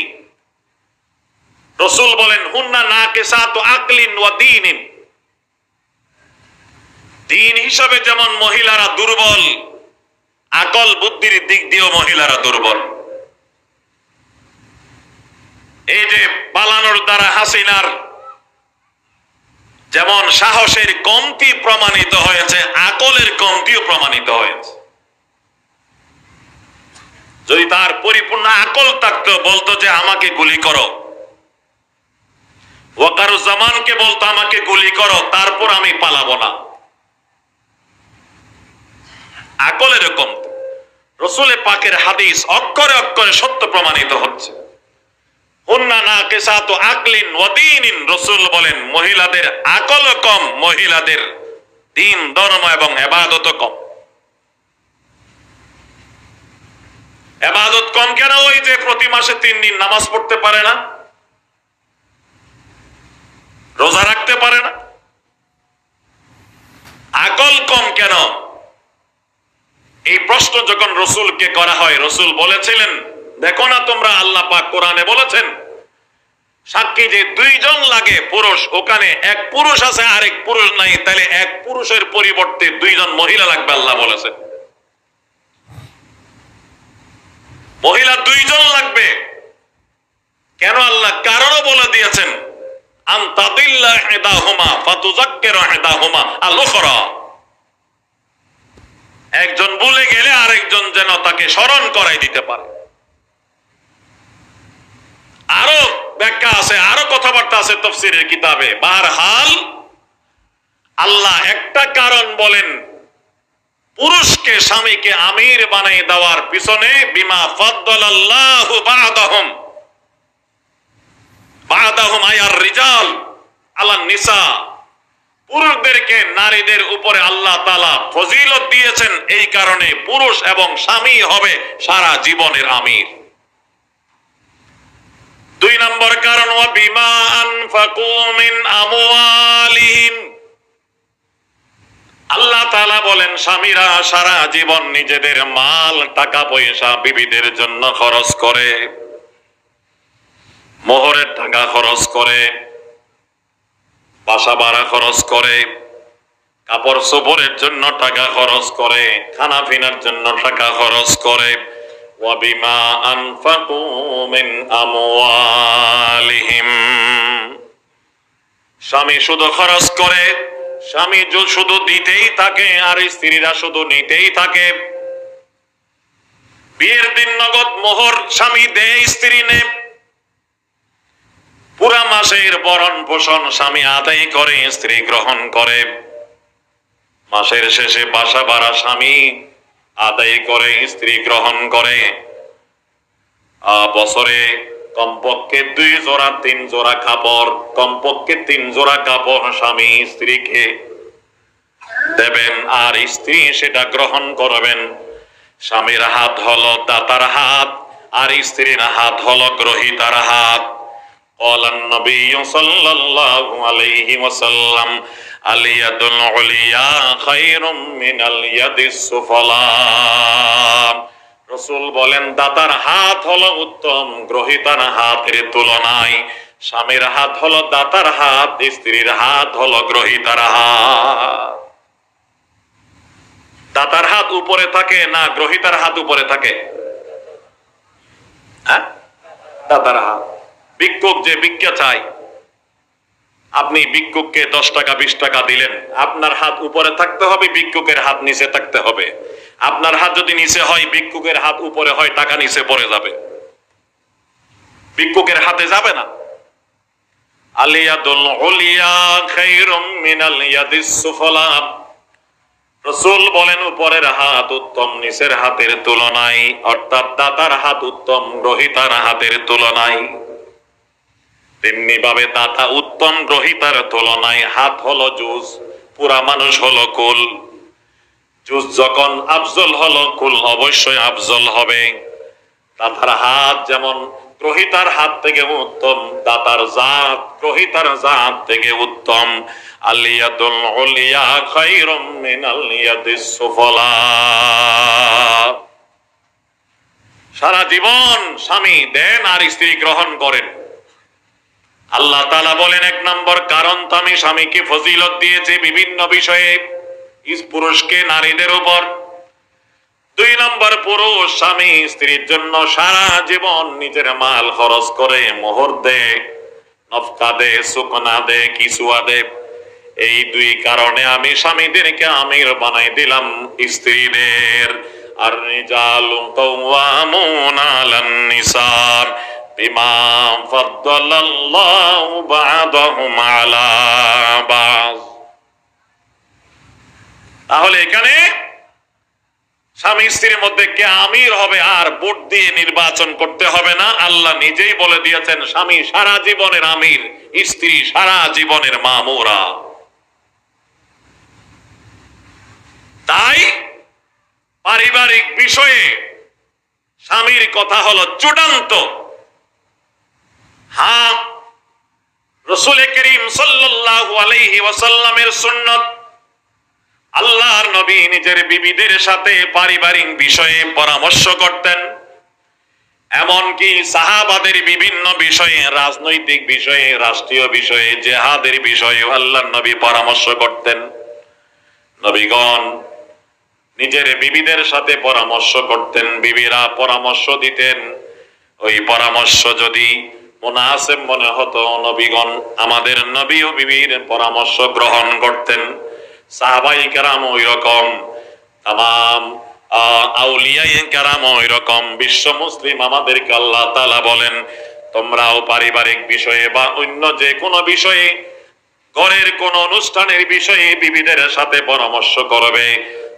A: রাসূল বলেন হুন্না নাকিসাতু আকলিন ওয়া দীনিন, দিন হিসাবে যেমন মহিলারা দুর্বল, আকল বুদ্ধির দিক দিয়েও মহিলারা দুর্বল। এই যে পালানোর দ্বারা হাসিনার যেমন সাহসের কমতি প্রমাণিত হয়েছে, আকলের কমতিও প্রমাণিত হয়েছে। যদি তার পরিপূর্ণ আকল থাকতো, বলতো যে আমাকে গুলি করো, ওয়াকারুজ্জামানকে বলতো আমাকে গুলি করো, তারপর আমি পালাবো না। আকলের কমতি। রাসূলের পাকের হাদিস অক্ষরে অক্ষরে সত্য প্রমাণিত হচ্ছে। হুন্না নাকিসাতু আকলিন ওয়া দীনিন, রাসূল বলেন মহিলাদের আকল কম, মহিলাদের দ্বীন ধর্ম এবং ইবাদত কম। ইবাদত কম কেন? ওই যে প্রতি মাসে 3 দিন নামাজ পড়তে পারে না, রোজা রাখতে পারে না। আকল কম কেন? এই প্রশ্ন যখন রাসূলকে করা হয়, রাসূল বলেছিলেন দেখো না তোমরা, আল্লাহ পাক কোরআনে বলেছেন সাক্ষী যে 2 জন লাগে পুরুষ, ওখানে এক পুরুষ আছে আরেক পুরুষ নাই, তাহলে এক পুরুষের পরিবর্তে 2 জন মহিলা লাগবে, আল্লাহ বলেছেন। মহিলা 2 জন লাগবে কেন? আল্লাহ কারণও বলে দিয়েছেন, আন তাদিল্লা ইহদাহুমা ফাতুযাক্কিরু ইহদাহুমা আল-উখরা, একজন ভুলে গেলে আরেকজন যেন তাকে স্মরণ করাই দিতে পারে। আরো ব্যাখ্যা আছে, আরো কথাবার্তা আছে তাফসীরের কিতাবে। বারহাল আল্লাহ একটা কারণ বলেন পুরুষকে স্বামীকে আমির বানাই দেওয়ার পিছনে, বিমা ফাদ্দালাল্লাহু বা'দাহুম আয়ার রিজাল আলান নিসা, পুরুষদেরকে নারীদের উপরে আল্লাহ তাআলা ফজিলত দিয়েছেন, এই কারণে পুরুষ এবং স্বামী হবে সারা জীবনের আমির। 2 নম্বর কারণ ওয়া বিমা আনফাকু মিন আমওয়ালিহিম, আল্লাহ তাআলা বলেন স্বামীরা সারা জীবন নিজেদের মাল, টাকা পয়সা বিবিদের জন্য খরচ করে, মোহরের টাকা খরচ করে, বাসা ভাড়া খরচ করে, কাপড় চোপড়ের জন্য টাকা খরচ করে, খানা পিনার জন্য টাকা খরচ করে। ওয়া বিমা আনফাকু মিন আমওয়ালিহিম, স্বামী শুধু খরচ করে, স্বামী শুধু দিতেই থাকে আর স্ত্রীরা শুধু নিতেই থাকে। বিয়ের দিন নগদ মোহর স্বামী দেয়, স্ত্রী নেয়। পুরা মাসের ভরণ পোষণ স্বামী আদায় করে, স্ত্রী গ্রহণ করে। মাসের শেষে বাসা ভাড়া স্বামী আদায় করে, স্ত্রী গ্রহণ করে। বছরে কমপক্ষে 2 জোড়া 3 জোড়া কাপড়, কমপক্ষে 3 জোড়া কাপড় স্বামী স্ত্রীকে দেবেন, আর স্ত্রী সেটা গ্রহণ করবেন। স্বামীর হাত হলো দাতার হাত, আর স্ত্রীর হাত হলো গ্রহীতার হাত। ক্বালান নবী সাল্লাল্লাহু আলাইহি ওয়াসাল্লাম আল ইয়াদুল উলিয়া খায়রুম মিনাল ইয়াদিস সুফলা, রাসূল বলেন দাতার হাত হলো উত্তম গ্রহীতার হাতের তুলনায়। স্বামীর হাত হলো দাতার হাত, স্ত্রীর হাত হলো গ্রহীতার হাত। দাতার হাত উপরে থাকে না গ্রহীতার হাত উপরে থাকে? হ্যাঁ, দাতার হাত। ভিক্ষুক যে ভিক্ষা চাই, আপনি ভিক্ষুককে 10 টাকা 20 টাকা দিলেন, আপনার হাত উপরে থাকতে হবে, ভিক্ষুকের হাত নিচে থাকতে হবে। আপনার হাত যদি নিচে হয়, ভিক্ষুকের হাত উপরে হয়, টাকা নিচে পড়ে যাবে, ভিক্ষুকের হাতে যাবে না। আলিয়াদুল উলিয়া খায়রুম মিনাল ইয়াদিস সুফলা। রাসূল বলেন উপরের হাত উত্তম নিচের হাতের তুলনায়, অর্থাৎ দাতার হাত উত্তম গ্রহীতার হাতের তুলনায়। তেমনি ভাবে দাতা উত্তম গ্রহীতার তুলনায়। হাত হলো জুজ, পুরা মানুষ হলো কুল। জুজ যখন আফজল হলো, কুল অবশ্যই আফজল হবে। দাতার হাত যেমন গ্রহীতার হাত থেকে উত্তম, দাতার জাত গ্রহীতার জাত থেকে উত্তম। আলিয়াদুল উলিয়া খায়রুম মিনাল ইয়াদিস সুফলা। সারা জীবন স্বামী দেন আর স্ত্রী গ্রহণ করেন। আল্লাহ তাআলা বলেন এক নম্বর কারণ তো আমি স্বামীকে ফজিলত দিয়েছি বিভিন্ন বিষয়ে, পুরুষকে নারীদের উপর। দুই নম্বর পুরুষ স্বামী স্ত্রীর জন্য সারা জীবন নিজের মাল খরচ করে, মোহর দে, নফকা দে, সুকনা দে, কিসুয়া দে। এই দুই কারণে আমি স্বামীদেরকে আমির বানাই দিলাম স্ত্রীদের। আর রিজালুন কাওয়ামুনা আলান নিসা বিমা ফাদ্দালাল্লাহু বা'দাহুম আলা বা'দ। তাহলে এখানে স্বামী স্ত্রীর মধ্যে কে আমির হবে আর ভোট দিয়ে নির্বাচন করতে হবে না। আল্লাহ নিজেই বলে দিয়েছেন স্বামী সারা জীবনের আমির, স্ত্রী সারা জীবনের মামুরা। তাই পারিবারিক বিষয়ে স্বামীর কথা হলো চূড়ান্ত। হ্যাঁ, রাসূল করিম সাল্লাল্লাহু আলাইহি ওয়াসাল্লামের সুন্নাত, আল্লাহর নবী নিজের বিবিদের সাথে পারিবারিক বিষয়ে পরামর্শ করতেন। এমনকি সাহাবাদের বিভিন্ন বিষয়ে, রাজনৈতিক বিষয়ে, রাষ্ট্রীয় বিষয়ে, জিহাদের বিষয়ে আল্লাহর নবী পরামর্শ করতেন। নবীগণ নিজের বিবিদের সাথে পরামর্শ করতেন, বিবিরা পরামর্শ দিতেন। ওই পরামর্শ যদি মুনাসিব মনে হতো, নবীগণ আমাদের নবী ও বিবির পরামর্শ গ্রহণ করতেন। সাহাবায়ে কেরাম ওই রকম, তামাম আউলিয়ায়ে কেরাম ওই রকম। বিশ্ব মুসলিম আমাদেরকে আল্লাহ তাআলা বলেন তোমরাও পারিবারিক বিষয়ে বা অন্য যে কোনো বিষয়ে, ঘরের কোন অনুষ্ঠানের বিষয়ে বিবিদের সাথে পরামর্শ করবে,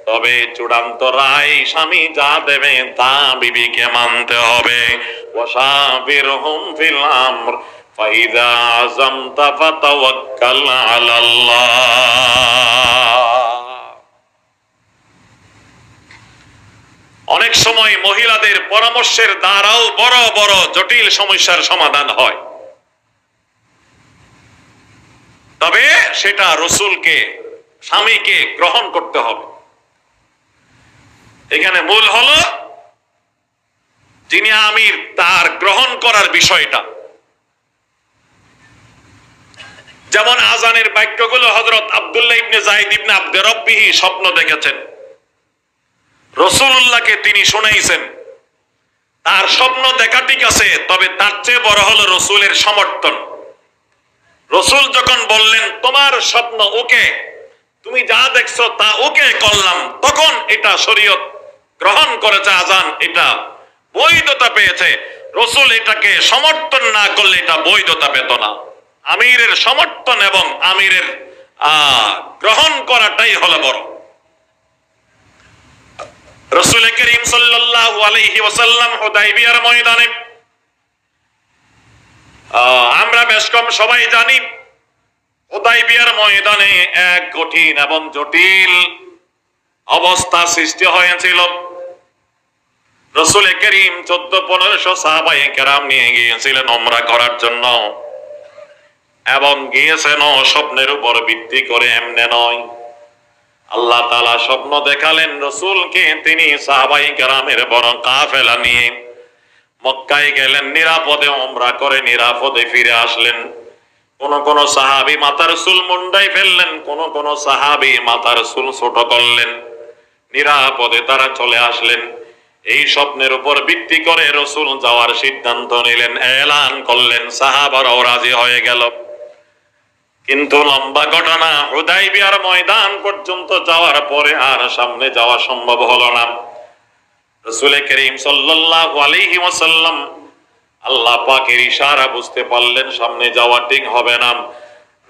A: তবে চূড়ান্ত রায় স্বামী যা দেবে তা বিবিকে মানতে হবে। ওয়াশাবিরহুম ফিল আমর ফাইযা আযামতা ফাতাওয়াক্কাল আলাল্লাহ। অনেক সময় মহিলাদের পরামর্শের দ্বারাও বড় বড় জটিল সমস্যার সমাধান হয়, তবে সেটা রাসূলকে, স্বামীকে গ্রহণ করতে হবে। এখানে মূল হলো যিনি আমির তার গ্রহণ করার বিষয়টা। যেমন আজানের বাক্যগুলো হযরত আব্দুল্লাহ ইবনে যায়েদ ইবনে আব্দে রব্বিহি স্বপ্ন দেখেছেন, রাসূলুল্লাহকে তিনি শুনাইছেন। তার স্বপ্ন দেখা ঠিক আছে, তবে তার চেয়ে বড় হলো রাসূলের সমর্থন। রাসূল যখন বললেন তোমার স্বপ্ন ওকে, তুমি যা দেখছো তা ওকে করলাম, তখন এটা শরীয়ত গ্রহণ করেছে, আজান এটা বৈধতা পেয়েছে। রাসূল এটাকে সমর্থন না করলে এটা বৈধতা পেত না। আমিরের সমর্থন এবং আমিরের গ্রহণ করাটাই হলো বড়। রাসূল করিম সাল্লাল্লাহু আলাইহি ওয়াসাল্লাম হুদায়বিয়ার ময়দানে, আমরা বেশ কম সবাই জানি, হুদায়বিয়ার ময়দানে এক কঠিন এবং জটিল অবস্থা সৃষ্টি হয়েছিল। রাসূল করিম 1400-1500 সাহাবায়ে কেরাম নিয়ে গিয়েছিলেন উমরা করার জন্য, এবং গিয়েছেন স্বপ্নের উপর ভিত্তি করে, এমনি নয়। আল্লাহ তাআলা স্বপ্ন দেখালেন রাসূলকে, তিনি সাহাবায়ে কেরামের বড় কাফেলা নিয়ে মক্কায় গেলেন, নিরাপদে উমরা করে নিরাপদে ফিরে আসলেন। কোন সাহাবী মাথার চুল মুন্ডাই ফেললেন, কোন সাহাবী মাথার চুল ছোট করলেন, নিরাপদে তারা চলে আসলেন। এই স্বপ্নের উপর ভিত্তি করে রাসূল যাওয়ার সিদ্ধান্ত নিলেন, এলান করলেন, সাহাবারাও রাজি হয়ে গেল। কিন্তু লম্বা ঘটনা, হুদাইবিয়ার ময়দান পর্যন্ত যাওয়ার পরে আর সামনে যাওয়া সম্ভব হলো না। রাসূল করিম সাল্লাল্লাহু আলাইহি ওয়াসাল্লাম আল্লাহ পাকের ইশারা বুঝতে পারলেন সামনে যাওয়া ঠিক হবে না।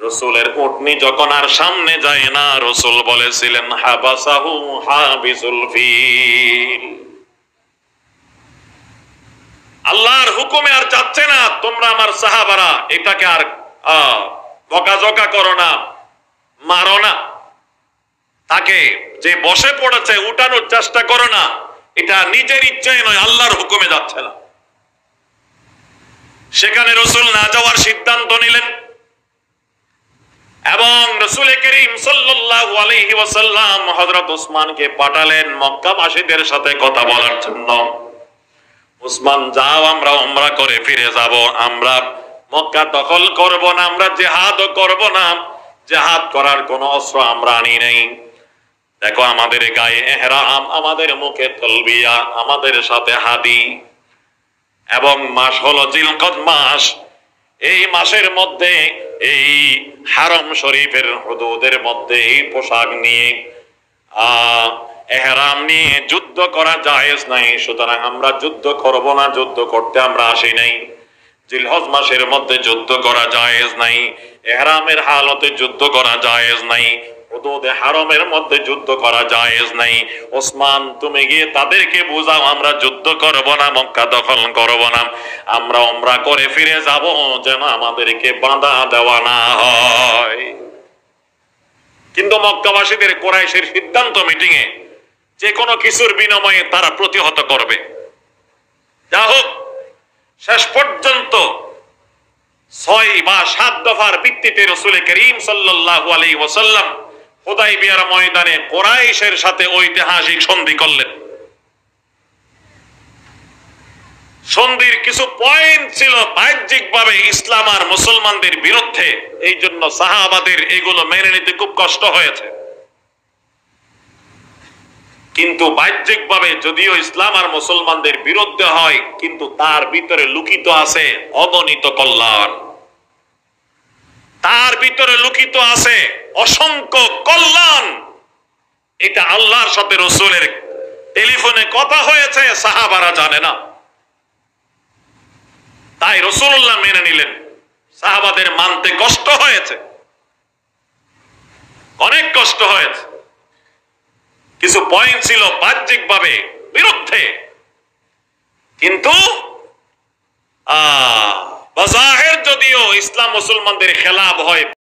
A: রাসূলের উটনি যখন আর সামনে যায় না, রাসূল বলেছিলেন হাবাসাহু হাবিসুল ফিল, আল্লাহর হুকুমে আর যাচ্ছে না। তোমরা আমার সাহাবারা এটাকে আর বকাঝকা করো না, মারো না, তাকে যে বসে পড়েছে উঠানোর চেষ্টা করো না। এটা নিজের ইচ্ছায় নয়, আল্লাহর হুকুমে যাচ্ছে না। সেখানে রাসূল না যাওয়ার সিদ্ধান্ত নিলেন এবং রাসূল করিম সাল্লাল্লাহু আলাইহি ওয়াসাল্লাম হযরত ওসমানকে পাঠালেন মক্কাবাসীদের সাথে কথা বলার জন্য। ওসমান, যাও, আমরা উমরা করে ফিরে যাব, আমরা মক্কা দখল করব না, আমরা জিহাদও করব না, জিহাদ করার কোনো অস্ত্র আমরা আনি নাই। দেখো আমাদের গায়ে ইহরাম, আমাদের মুখে তালবিয়া, আমাদের সাথে হাদি, এবং মাস হলো জিলকদ মাস। এই মাসের মধ্যে এই হারম শরীফের হুদুদের মধ্যে এই পোশাক নিয়ে ইহরাম নিয়ে যুদ্ধ করা জায়েজ নাই। সুতরাং আমরা যুদ্ধ করব না, যুদ্ধ করতে আমরা আসি নাই। জিলহজ মাসের মধ্যে যুদ্ধ করা জায়েজ নাই, ইহরামের হালতে যুদ্ধ করা জায়েজ নাই, হুদুদে হারমের মধ্যে যুদ্ধ করা জায়েজ নাই। ওসমান, তুমি গিয়ে তাদেরকে বুঝাও আমরা যুদ্ধ করব না, মক্কা দখল করব না, আমরা উমরা করে ফিরে যাব, যেন আমাদেরকে বাধা দেওয়া না হয়। কিন্তু মক্কাবাসীদের কুরাইশের সিদ্ধান্ত মিটিংয়ে যে কোনো কিছুর বিনিময়ে তারা প্রতিহত করবে। যা হোক, শেষ পর্যন্ত 6 বা 7 দফার ভিত্তিতে রাসূল করিম সাল্লাল্লাহু আলাইহি ওয়াসাল্লাম হুদাইবিয়ার ময়দানে কুরাইশের সাথে ঐতিহাসিক সন্ধি করলেন। সন্ধির কিছু পয়েন্ট ছিল বাহ্যিকভাবে ইসলাম আর মুসলমানদের বিরুদ্ধে, এই জন্য সাহাবাদের এগুলো মেনে নিতে খুব কষ্ট হয়েছে। কিন্তু বাহ্যিকভাবে যদিও ইসলাম আর মুসলমানদের বিরুদ্ধে হয়, কিন্তু তার ভিতরে লুকিত আছে অগণিত কল্যাণ, তার ভিতরে লুকিত আছে অসংখ্য কল্যাণ। এটা আল্লাহর সাথে রাসূলের টেলিফোনে কথা হয়েছে, সাহাবারা জানে না। তাই রাসূলুল্লাহ মেনে নিলেন। সাহাবাদের মানতে কষ্ট হয়েছে, অনেক কষ্ট হয়েছে। কিছু পয়েন্ট ছিল বাহ্যিকভাবে বিরুদ্ধে, কিন্তু বাজাহের যদিও ইসলাম মুসলমানদের খেলাফ হয়,